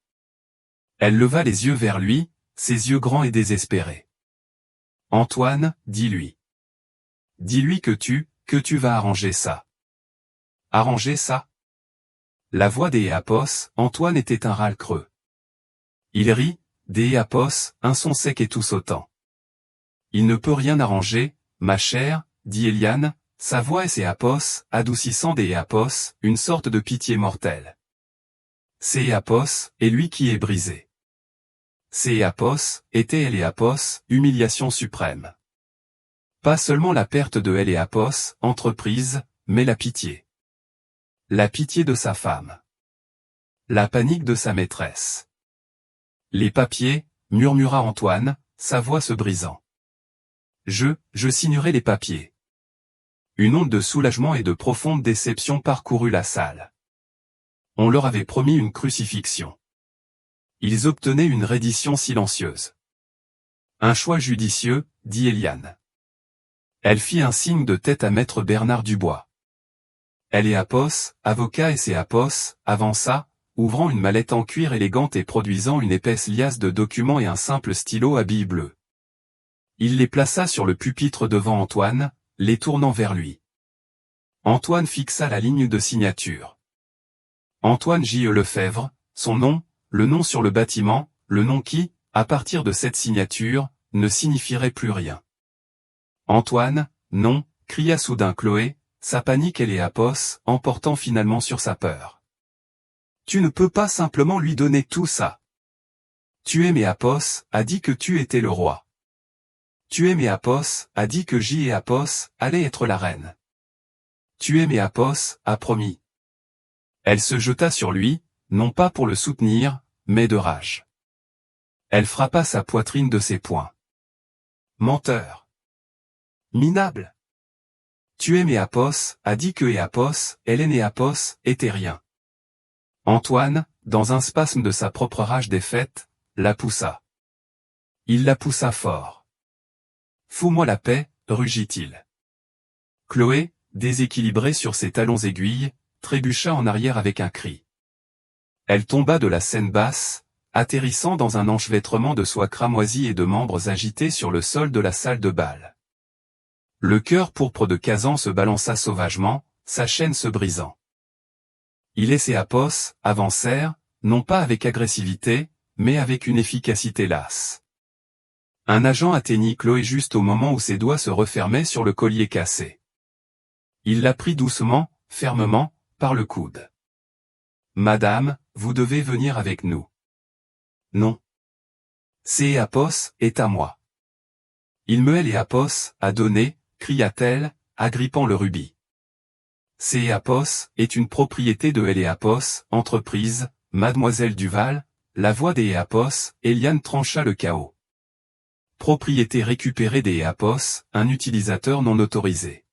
Elle leva les yeux vers lui, ses yeux grands et désespérés. Antoine, dis-lui. Dis-lui que tu vas arranger ça. Arranger ça? La voix des Apos, Antoine était un râle creux. Il rit, des Apos, un son sec et tout sautant. Il ne peut rien arranger, ma chère, dit Eliane, sa voix et ses Apos, adoucissant des Apos, une sorte de pitié mortelle. Ces Apos, et lui qui est brisé. Ces Apos, était Elle et Apos, humiliation suprême. Pas seulement la perte de Elle et Apos, entreprise, mais la pitié. La pitié de sa femme. La panique de sa maîtresse. Les papiers, murmura Antoine, sa voix se brisant. Je signerai les papiers. Une onde de soulagement et de profonde déception parcourut la salle. On leur avait promis une crucifixion. Ils obtenaient une reddition silencieuse. Un choix judicieux, dit Eliane. Elle fit un signe de tête à maître Bernard Dubois. Elle et Apos, avocat et ses Apos, avança, ouvrant une mallette en cuir élégante et produisant une épaisse liasse de documents et un simple stylo à billes bleues. Il les plaça sur le pupitre devant Antoine, les tournant vers lui. Antoine fixa la ligne de signature. Antoine J. Lefebvre, son nom, le nom sur le bâtiment, le nom qui, à partir de cette signature, ne signifierait plus rien. Antoine, non, cria soudain Chloé, sa panique et les Apos, emportant finalement sur sa peur. Tu ne peux pas simplement lui donner tout ça. Tu es mes Apos, a dit que tu étais le roi. Tu es mes Apos, a dit que J et Apos, allait être la reine. Tu es mes Apos, a promis. Elle se jeta sur lui, non pas pour le soutenir, mais de rage. Elle frappa sa poitrine de ses poings. Menteur. Minable. Tu es mes Apos, a dit que Apos, Hélène et Apos, étaient rien. Antoine, dans un spasme de sa propre rage défaite, la poussa. Il la poussa fort. Fous-moi la paix, rugit-il. Chloé, déséquilibrée sur ses talons aiguilles, trébucha en arrière avec un cri. Elle tomba de la scène basse, atterrissant dans un enchevêtrement de soie cramoisie et de membres agités sur le sol de la salle de bal. Le cœur pourpre de Kazan se balança sauvagement, sa chaîne se brisant. Il et ses Apos avancèrent, non pas avec agressivité, mais avec une efficacité lasse. Un agent atteignit Chloé juste au moment où ses doigts se refermaient sur le collier cassé. Il la prit doucement, fermement, par le coude. Madame, vous devez venir avec nous. Non. Céapos est à moi. Il me Éléapos a donné, cria-t-elle, agrippant le rubis. Céapos est une propriété de Éléapos, entreprise, Mademoiselle Duval, la voix d'Éléapos, Eliane trancha le chaos. Propriété récupérée d'Éléapos, un utilisateur non autorisé.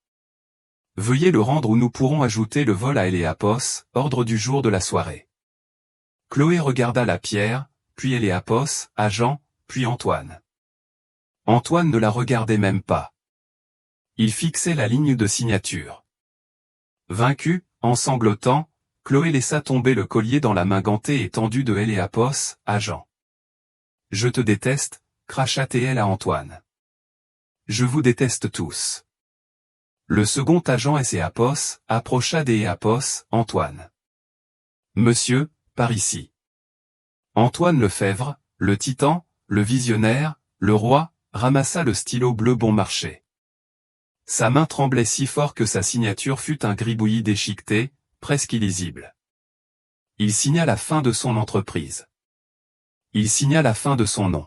Veuillez le rendre ou nous pourrons ajouter le vol à Éléapos, ordre du jour de la soirée. Chloé regarda la pierre, puis Éléapos, à Jean, puis Antoine. Antoine ne la regardait même pas. Il fixait la ligne de signature. Vaincu, en sanglotant, Chloé laissa tomber le collier dans la main gantée et tendue de Éléapos, à Jean. « Je te déteste, » cracha-t-elle à Antoine. « Je vous déteste tous. » Le second agent Éléapos approcha d'Éléapos, Antoine. « Monsieur, par ici. » Antoine Lefebvre, le titan, le visionnaire, le roi, ramassa le stylo bleu bon marché. Sa main tremblait si fort que sa signature fut un gribouillis déchiqueté, presque illisible. Il signa la fin de son entreprise. Il signa la fin de son nom.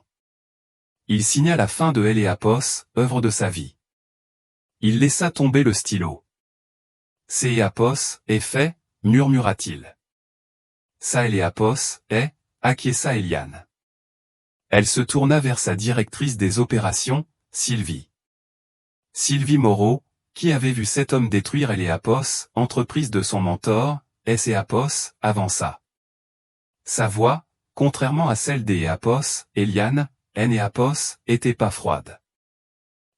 Il signa la fin de Éléapos, œuvre de sa vie. Il laissa tomber le stylo. Céapos est fait, murmura-t-il. Ça Éléapos est, acquiesça Eliane. Elle se tourna vers sa directrice des opérations, Sylvie. Sylvie Moreau, qui avait vu cet homme détruire Éléapos, entreprise de son mentor, Éléapos, avança. Sa voix, contrairement à celle d'Éléapos, Eliane, Éléapos, était pas froide.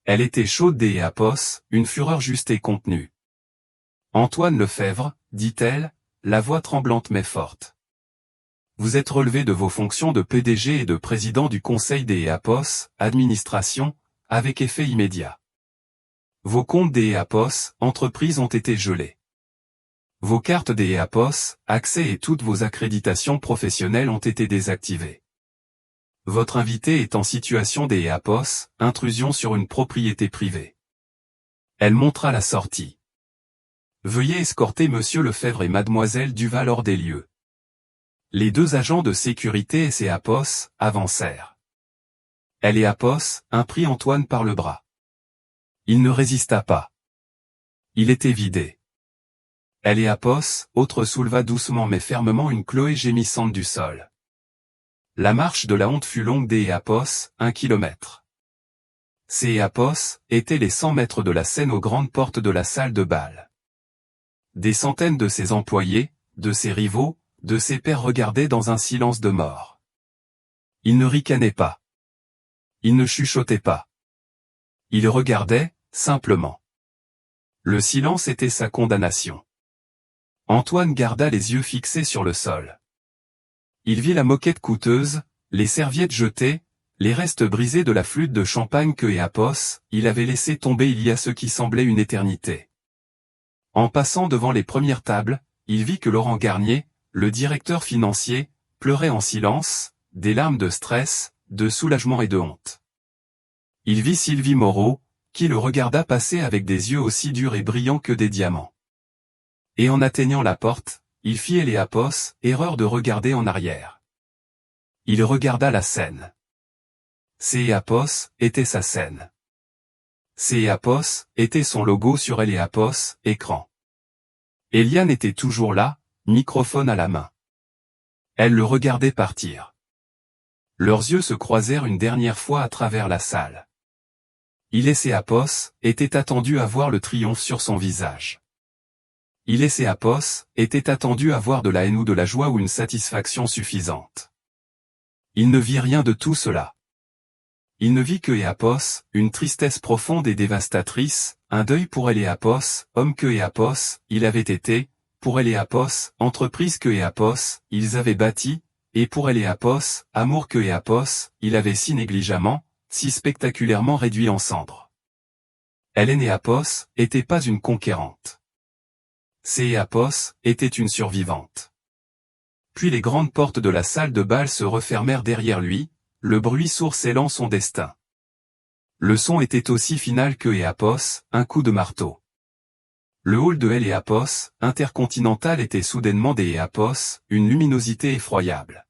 Elle était chaude d'Éléapos, une fureur juste et contenue. Antoine Lefebvre, dit-elle, la voix tremblante mais forte. Vous êtes relevé de vos fonctions de PDG et de président du conseil d'Éléapos, administration, avec effet immédiat. Vos comptes d'Éléapos, entreprise ont été gelés. Vos cartes d'Éléapos, accès et toutes vos accréditations professionnelles ont été désactivées. Votre invité est en situation d'Éléapos, intrusion sur une propriété privée. Elle montra la sortie. Veuillez escorter Monsieur Lefebvre et Mademoiselle Duval hors des lieux. Les deux agents de sécurité Éléapos avancèrent. Éléapos prit Antoine par le bras. Il ne résista pas. Il était vidé. Éléapos, autre souleva doucement mais fermement une Chloé gémissante du sol. La marche de la honte fut longue d'Éléapos, 1 kilomètre. Céapos étaient les 100 mètres de la scène aux grandes portes de la salle de bal. Des centaines de ses employés, de ses rivaux, de ses pairs regardaient dans un silence de mort. Ils ne ricanaient pas. Ils ne chuchotaient pas. Ils regardaient, simplement. Le silence était sa condamnation. Antoine garda les yeux fixés sur le sol. Il vit la moquette coûteuse, les serviettes jetées, les restes brisés de la flûte de champagne que Éléapos, il avait laissé tomber il y a ce qui semblait une éternité. En passant devant les premières tables, il vit que Laurent Garnier, le directeur financier, pleurait en silence, des larmes de stress, de soulagement et de honte. Il vit Sylvie Moreau, qui le regarda passer avec des yeux aussi durs et brillants que des diamants. Et en atteignant la porte, il fit Éléapos, erreur de regarder en arrière. Il regarda la scène. Céapos était sa scène. Céapos était son logo sur Éléapos, écran. Eliane était toujours là, microphone à la main. Elle le regardait partir. Leurs yeux se croisèrent une dernière fois à travers la salle. Il et Céapos était attendu à voir le triomphe sur son visage. Il et Céapos était attendu à voir de la haine ou de la joie ou une satisfaction suffisante. Il ne vit rien de tout cela. Il ne vit que Éléapos, une tristesse profonde et dévastatrice, un deuil pour Éléapos, homme que Éléapos, il avait été, pour Éléapos, entreprise que Éléapos, ils avaient bâti, et pour Éléapos, amour que Éléapos, il avait si négligemment, si spectaculairement réduit en cendres. Éléapos était pas une conquérante. Céapos était une survivante. Puis les grandes portes de la salle de bal se refermèrent derrière lui, le bruit sourd scellant son destin. Le son était aussi final que Éléapos, un coup de marteau. Le hall de Heliapos, intercontinental était soudainement des Heliapos, une luminosité effroyable.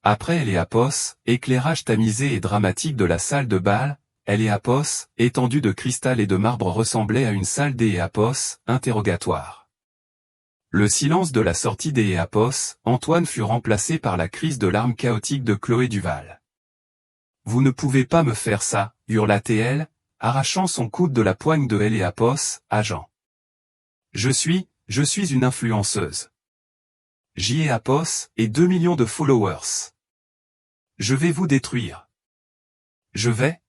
Après Heliapos, éclairage tamisé et dramatique de la salle de bal, Heliapos, étendue de cristal et de marbre ressemblait à une salle des Heliapos, interrogatoire. Le silence de la sortie des Heliapos, Antoine fut remplacé par la crise de larmes chaotique de Chloé Duval. « Vous ne pouvez pas me faire ça, hurla-t-elle, arrachant son coude de la poigne de Heliapos, à Jean. Je suis une influenceuse. J'ai Apos, et 2 millions de followers. Je vais vous détruire. Je vais?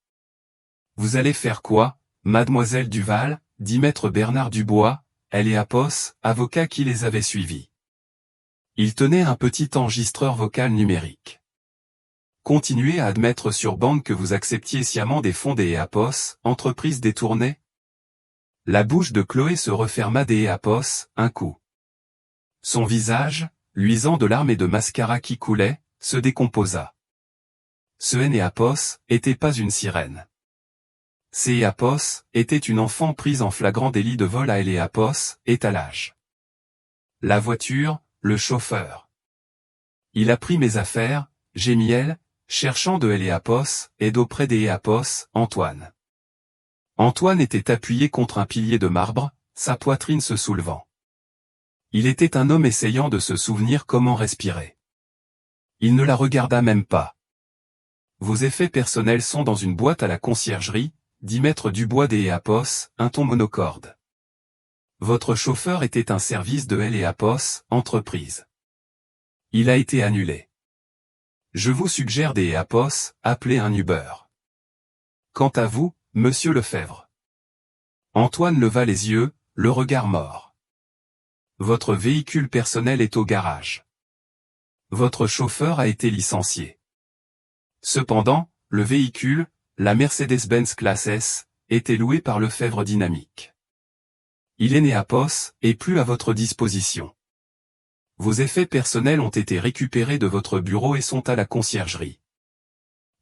Vous allez faire quoi, mademoiselle Duval, dit maître Bernard Dubois, Heliapos, avocat qui les avait suivis. Il tenait un petit enregistreur vocal numérique. Continuez à admettre sur bande que vous acceptiez sciemment des fonds des Heliapos, entreprise détournée? La bouche de Chloé se referma des Heliapos, un coup. Son visage, luisant de larmes et de mascara qui coulaient, se décomposa. Ce Heliapos était pas une sirène. Ce Heliapos était une enfant prise en flagrant délit de vol à Heliapos, étalage. La voiture, le chauffeur. Il a pris mes affaires, gémit elle, cherchant de Heliapos, et d'auprès des Heliapos, Antoine. Antoine était appuyé contre un pilier de marbre, sa poitrine se soulevant. Il était un homme essayant de se souvenir comment respirer. Il ne la regarda même pas. Vos effets personnels sont dans une boîte à la conciergerie, dit maître Dubois des Heliapos, un ton monocorde. Votre chauffeur était un service de Heliapos, entreprise. Il a été annulé. Je vous suggère des Heliapos, appelez un Uber. Quant à vous, monsieur Lefebvre. Antoine leva les yeux, le regard mort. Votre véhicule personnel est au garage. Votre chauffeur a été licencié. Cependant, le véhicule, la Mercedes-Benz Classe S, était loué par Lefebvre Dynamique. Il est né à Pos, et plus à votre disposition. Vos effets personnels ont été récupérés de votre bureau et sont à la conciergerie.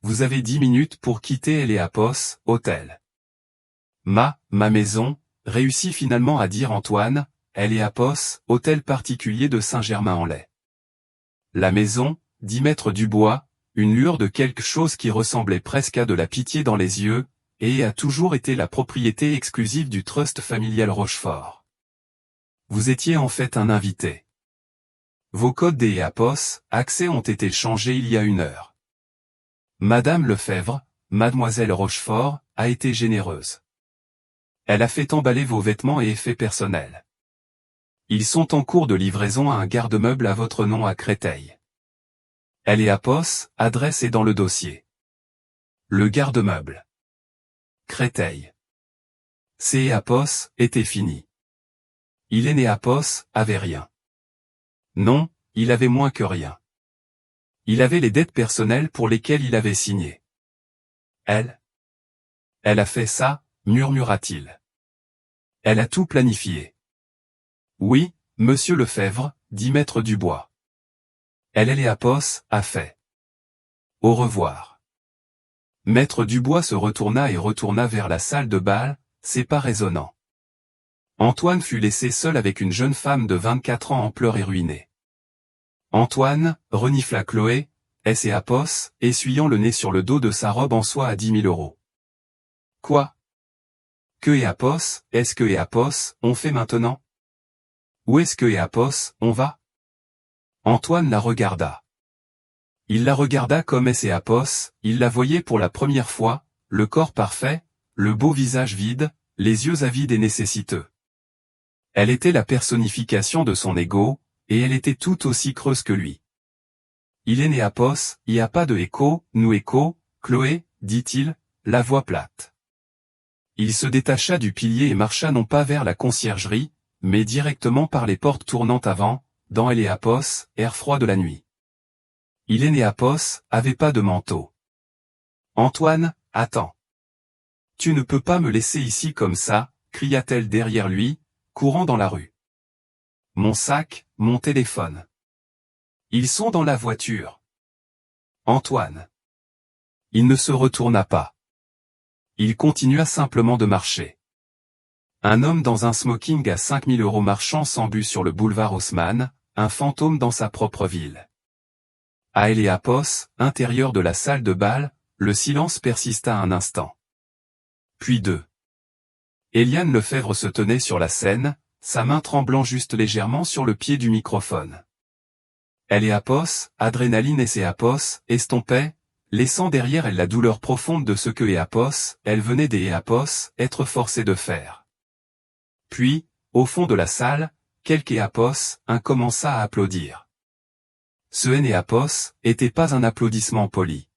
Vous avez 10 minutes pour quitter Heliapos, hôtel. Ma maison, réussit finalement à dire Antoine, Heliapos, hôtel particulier de Saint-Germain-en-Laye. La maison, dit maître Dubois, une lueur de quelque chose qui ressemblait presque à de la pitié dans les yeux, et a toujours été la propriété exclusive du trust familial Rochefort. Vous étiez en fait un invité. Vos codes des Heliapos, accès ont été changés il y a 1 heure. Madame Lefebvre, mademoiselle Rochefort, a été généreuse. Elle a fait emballer vos vêtements et effets personnels. Ils sont en cours de livraison à un garde-meuble à votre nom à Créteil. Heliapos, adresse est dans le dossier. Le garde-meuble. Créteil. Ces Heliapos, était fini. Il est né à Pos, avait rien. Non, il avait moins que rien. Il avait les dettes personnelles pour lesquelles il avait signé. Elle a fait ça, murmura-t-il. Elle a tout planifié. Oui, monsieur Lefebvre, dit maître Dubois. Heliapos, a fait. Au revoir. Maître Dubois se retourna et retourna vers la salle de bal, c'est pas raisonnant. Antoine fut laissé seul avec une jeune femme de 24 ans en pleurs et ruinée. Antoine, renifla Chloé, Heliapos, essuyant le nez sur le dos de sa robe en soie à 10 000 €. Quoi? Que Heliapos, est-ce que Heliapos, on fait maintenant? Où est-ce que Heliapos, on va? Antoine la regarda. Il la regarda comme Heliapos, il la voyait pour la première fois, le corps parfait, le beau visage vide, les yeux avides et nécessiteux. Elle était la personnification de son ego, et elle était tout aussi creuse que lui. Il est né à Pos, y a pas de écho, nous écho, Chloé, dit-il, la voix plate. Il se détacha du pilier et marcha non pas vers la conciergerie, mais directement par les portes tournantes avant, dans Heliapos, air froid de la nuit. Il est né à Pos, avait pas de manteau. Antoine, attends. Tu ne peux pas me laisser ici comme ça, cria-t-elle derrière lui, courant dans la rue. Mon sac, mon téléphone. Ils sont dans la voiture. Antoine. Il ne se retourna pas. Il continua simplement de marcher. Un homme dans un smoking à 5000 € marchant sans but sur le boulevard Haussmann, un fantôme dans sa propre ville. À Heliapos, intérieur de la salle de bal, le silence persista un instant. Puis deux. Éliane Lefebvre se tenait sur la scène, sa main tremblant juste légèrement sur le pied du microphone. Heliapos, adrénaline et Heliapos, estompaient, laissant derrière elle la douleur profonde de ce que Heliapos, elle venait des Heliapos, être forcée de faire. Puis, au fond de la salle, quelques Heliapos, un commença à applaudir. Ce Heliapos était pas un applaudissement poli.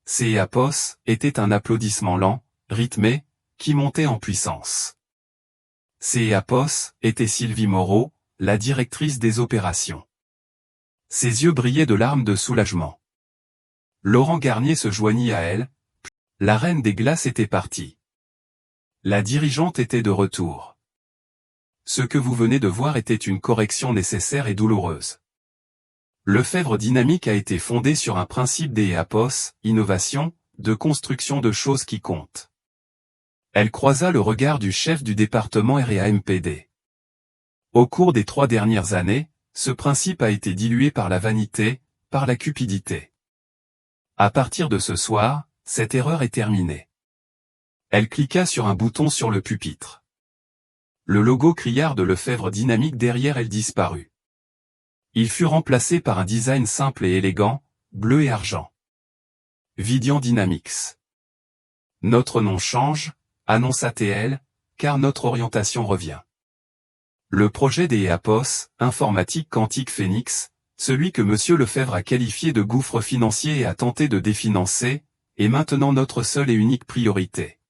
Ce Heliapos était un applaudissement lent, rythmé, qui montait en puissance. Ce Heliapos était Sylvie Moreau, la directrice des opérations. Ses yeux brillaient de larmes de soulagement. Laurent Garnier se joignit à elle. La reine des glaces était partie. La dirigeante était de retour. Ce que vous venez de voir était une correction nécessaire et douloureuse. Lefebvre Dynamique a été fondé sur un principe des Heliapos, innovation, de construction de choses qui comptent. Elle croisa le regard du chef du département RAMPD. Au cours des 3 dernières années, ce principe a été dilué par la vanité, par la cupidité. À partir de ce soir, cette erreur est terminée. Elle cliqua sur un bouton sur le pupitre. Le logo criard de Lefebvre Dynamique derrière elle disparut. Il fut remplacé par un design simple et élégant, bleu et argent. Vidian Dynamics. Notre nom change, annonça-t-elle, car notre orientation revient. Le projet des Heliapos, informatique quantique Phoenix, celui que M. Lefebvre a qualifié de gouffre financier et a tenté de définancer, est maintenant notre seule et unique priorité.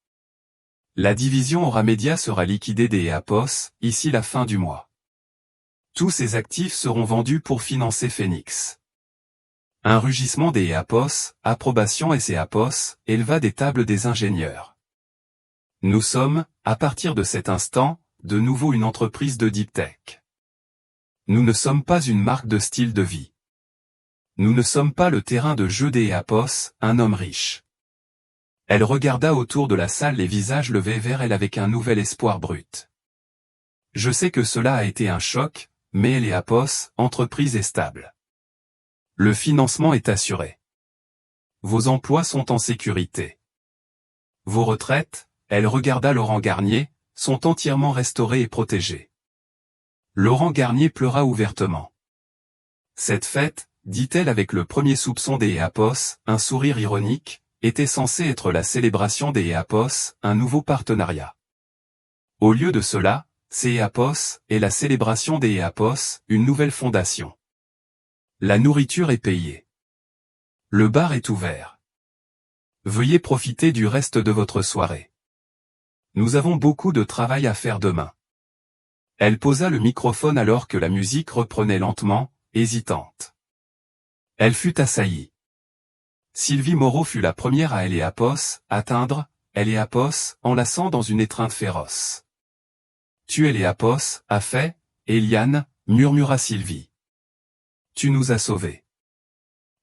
La division Aura Média sera liquidée des Heliapos, ici la fin du mois. Tous ces actifs seront vendus pour financer Phoenix. Un rugissement des Heliapos, approbation et Heliapos, éleva des tables des ingénieurs. Nous sommes, à partir de cet instant, de nouveau une entreprise de deep tech. Nous ne sommes pas une marque de style de vie. Nous ne sommes pas le terrain de jeu des Heliapos, un homme riche. Elle regarda autour de la salle, les visages levés vers elle avec un nouvel espoir brut. Je sais que cela a été un choc, mais Heliapos, entreprise est stable. Le financement est assuré. Vos emplois sont en sécurité. Vos retraites, elle regarda Laurent Garnier, sont entièrement restaurées et protégées. Laurent Garnier pleura ouvertement. Cette fête, dit-elle avec le premier soupçon des Heliapos, un sourire ironique, était censée être la célébration des Heliapos, un nouveau partenariat. Au lieu de cela, ces Heliapos est la célébration des Heliapos, une nouvelle fondation. La nourriture est payée. Le bar est ouvert. Veuillez profiter du reste de votre soirée. Nous avons beaucoup de travail à faire demain. Elle posa le microphone alors que la musique reprenait lentement, hésitante. Elle fut assaillie. Sylvie Moreau fut la première à Heliapos, atteindre, Heliapos, enlaçant dans une étreinte féroce. Tu Heliapos, a fait, Éliane, murmura Sylvie. Tu nous as sauvés.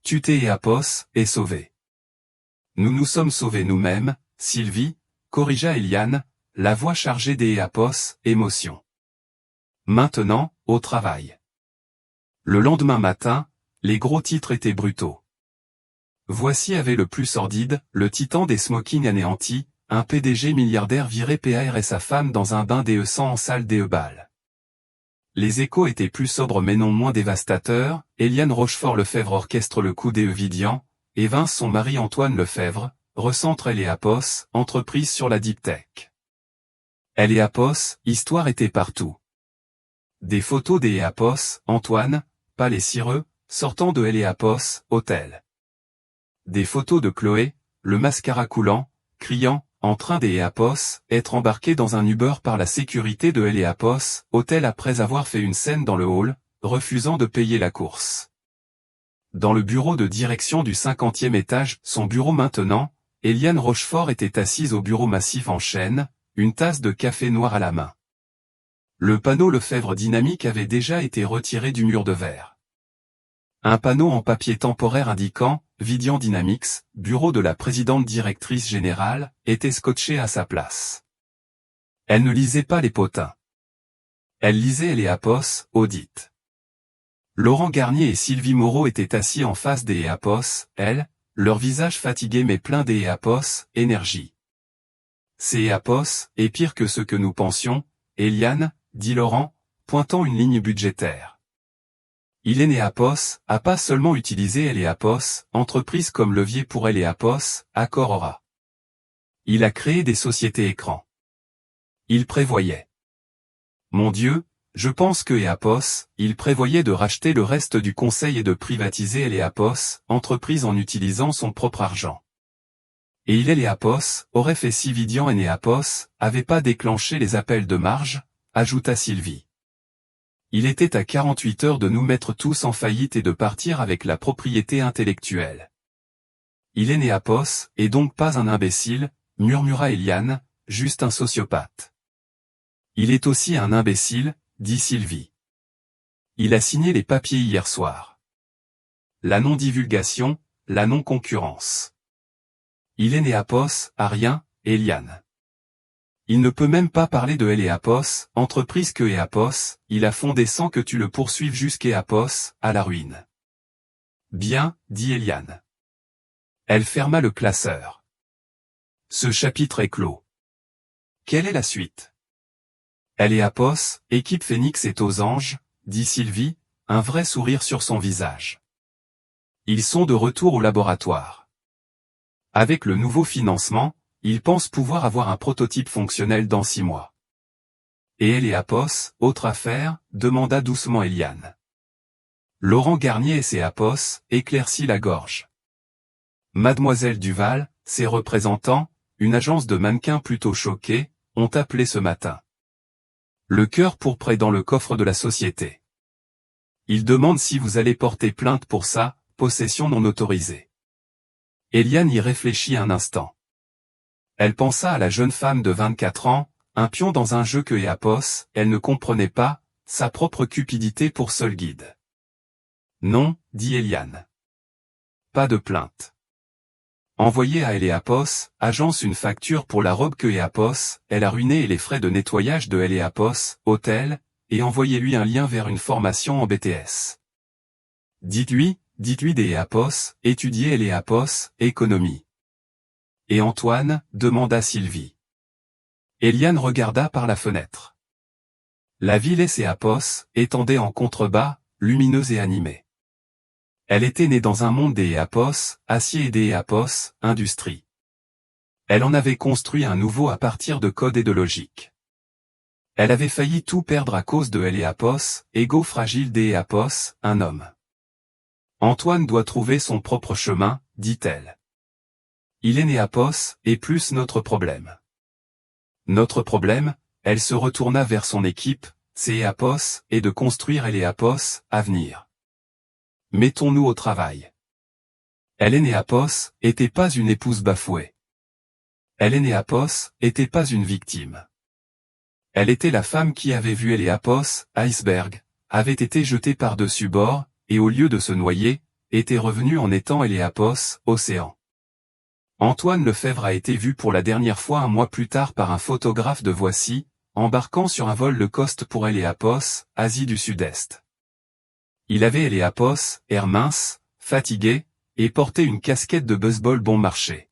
Tu t'es Heliapos, est sauvé. Nous nous sommes sauvés nous-mêmes, Sylvie, corrigea Éliane, la voix chargée des Heliapos, émotion. Maintenant, au travail. Le lendemain matin, les gros titres étaient brutaux. Voici avait le plus sordide, le titan des smokings anéantis, un PDG milliardaire viré PAR et sa femme dans un bain DE100 en salle DE-Bal. Les échos étaient plus sobres mais non moins dévastateurs, Éliane Rochefort-Lefebvre orchestre le coup des Vidian, et Vince son mari Antoine Lefebvre, recentre Heliapos, entreprise sur la deep tech. Heliapos, histoire était partout. Des photos des Heliapos, Antoine, pas les cireux, sortant de Heliapos, hôtel. Des photos de Chloé, le mascara coulant, criant, en train des Heliapos, être embarqué dans un Uber par la sécurité de Heliapos, hôtel après avoir fait une scène dans le hall, refusant de payer la course. Dans le bureau de direction du 50e étage, son bureau maintenant, Éliane Rochefort était assise au bureau massif en chêne, une tasse de café noir à la main. Le panneau Lefebvre Dynamique avait déjà été retiré du mur de verre. Un panneau en papier temporaire indiquant « Vidian Dynamics », bureau de la présidente directrice générale, était scotché à sa place. Elle ne lisait pas les potins. Elle lisait Eleapos, Audit. Laurent Garnier et Sylvie Moreau étaient assis en face des Eleapos, leur visage fatigué mais plein d'Eleapos, énergie. C'est Eleapos, est pire que ce que nous pensions, Eliane, dit Laurent, pointant une ligne budgétaire. Eleapos a pas seulement utilisé Eleapos, entreprise comme levier pour Eleapos, Accor Aura. Il a créé des sociétés écrans. Il prévoyait. Mon Dieu, je pense que Eleapos, il prévoyait de racheter le reste du conseil et de privatiser Eleapos, entreprise en utilisant son propre argent. Et Eleapos aurait fait si Vidian et Eleapos avaient pas déclenché les appels de marge, ajouta Sylvie. Il était à 48 heures de nous mettre tous en faillite et de partir avec la propriété intellectuelle. Eleapos est donc pas un imbécile, murmura Eliane, juste un sociopathe. Il est aussi un imbécile, dit Sylvie. Il a signé les papiers hier soir. La non-divulgation, la non-concurrence. Eleapos a rien, Eliane. Il ne peut même pas parler de Eleapos, entreprise que Eleapos, il a fondé sans que tu le poursuives jusqu'Eleapos, à la ruine. Bien, dit Eliane. Elle ferma le classeur. Ce chapitre est clos. Quelle est la suite? Eleapos, équipe Phoenix est aux anges, dit Sylvie, un vrai sourire sur son visage. Ils sont de retour au laboratoire. Avec le nouveau financement, ils pensent pouvoir avoir un prototype fonctionnel dans 6 mois. Et Eleapos, autre affaire, demanda doucement Eliane. Laurent Garnier et ses Apos éclaircit la gorge. Mademoiselle Duval, ses représentants, une agence de mannequins plutôt choqués, ont appelé ce matin. Le cœur pourpré dans le coffre de la société. Ils demandent si vous allez porter plainte pour ça, possession non autorisée. Eliane y réfléchit un instant. Elle pensa à la jeune femme de 24 ans, un pion dans un jeu que Eleapos, elle ne comprenait pas, sa propre cupidité pour seul guide. Non, dit Eliane. Pas de plainte. Envoyez à Eleapos, agence une facture pour la robe que Eleapos, elle a ruinée et les frais de nettoyage de Eleapos, hôtel, et envoyez-lui un lien vers une formation en BTS. Dites-lui d'Eleapos, étudier Eleapos, économie. Et Antoine, demanda Sylvie. Eliane regarda par la fenêtre. La ville Eleapos étendait en contrebas, lumineuse et animée. Elle était née dans un monde des Eleapos, acier et des Eleapos, industrie. Elle en avait construit un nouveau à partir de code et de logique. Elle avait failli tout perdre à cause de Eleapos, ego fragile des Eleapos, un homme. Antoine doit trouver son propre chemin, dit-elle. Eleapos est plus notre problème. Notre problème, elle se retourna vers son équipe, c'est Eleapos, et de construire Eleapos, avenir. Mettons-nous au travail. Eleapos était pas une épouse bafouée. Eleapos était pas une victime. Elle était la femme qui avait vu Eleapos, iceberg, avait été jetée par-dessus bord, et au lieu de se noyer, était revenue en étant Eleapos, océan. Antoine Lefebvre a été vu pour la dernière fois un mois plus tard par un photographe de Voici, embarquant sur un vol low cost pour Eleapos, Asie du Sud-Est. Il avait Eleapos, air mince, fatigué, et portait une casquette de baseball bon marché.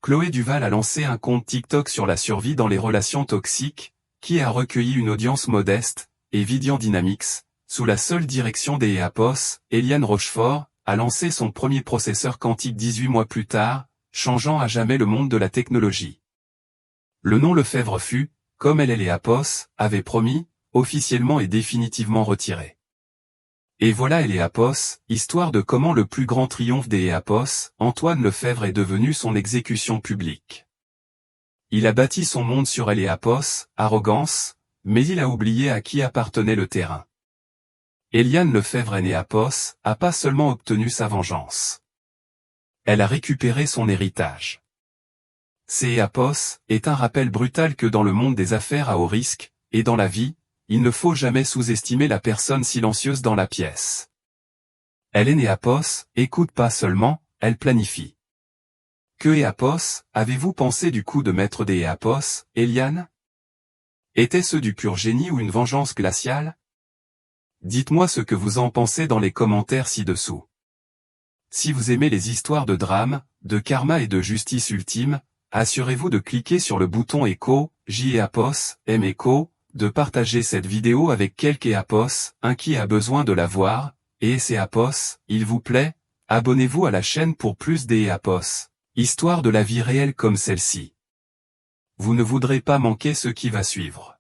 Chloé Duval a lancé un compte TikTok sur la survie dans les relations toxiques, qui a recueilli une audience modeste, et Vidian Dynamics, sous la seule direction des Eleapos, Eliane Rochefort, a lancé son premier processeur quantique 18 mois plus tard, changeant à jamais le monde de la technologie. Le nom Lefebvre fut, comme Eleapos avait promis, officiellement et définitivement retiré. Et voilà Eleapos, histoire de comment le plus grand triomphe des Eleapos, Antoine Lefebvre est devenu son exécution publique. Il a bâti son monde sur Eleapos, arrogance, mais il a oublié à qui appartenait le terrain. Eliane Lefebvre Eleapos a pas seulement obtenu sa vengeance. Elle a récupéré son héritage. Eleapos est un rappel brutal que dans le monde des affaires à haut risque, et dans la vie, il ne faut jamais sous-estimer la personne silencieuse dans la pièce. Eleapos écoute pas seulement, elle planifie. Que Eleapos, avez-vous pensé du coup de mettre des Eleapos, Eliane? Était-ce du pur génie ou une vengeance glaciale? Dites-moi ce que vous en pensez dans les commentaires ci-dessous. Si vous aimez les histoires de drame, de karma et de justice ultime, assurez-vous de cliquer sur le bouton écho, aime écho, de partager cette vidéo avec quelqu'un un qui a besoin de la voir, et il vous plaît, abonnez-vous à la chaîne pour plus histoires de la vie réelle comme celle-ci. Vous ne voudrez pas manquer ce qui va suivre.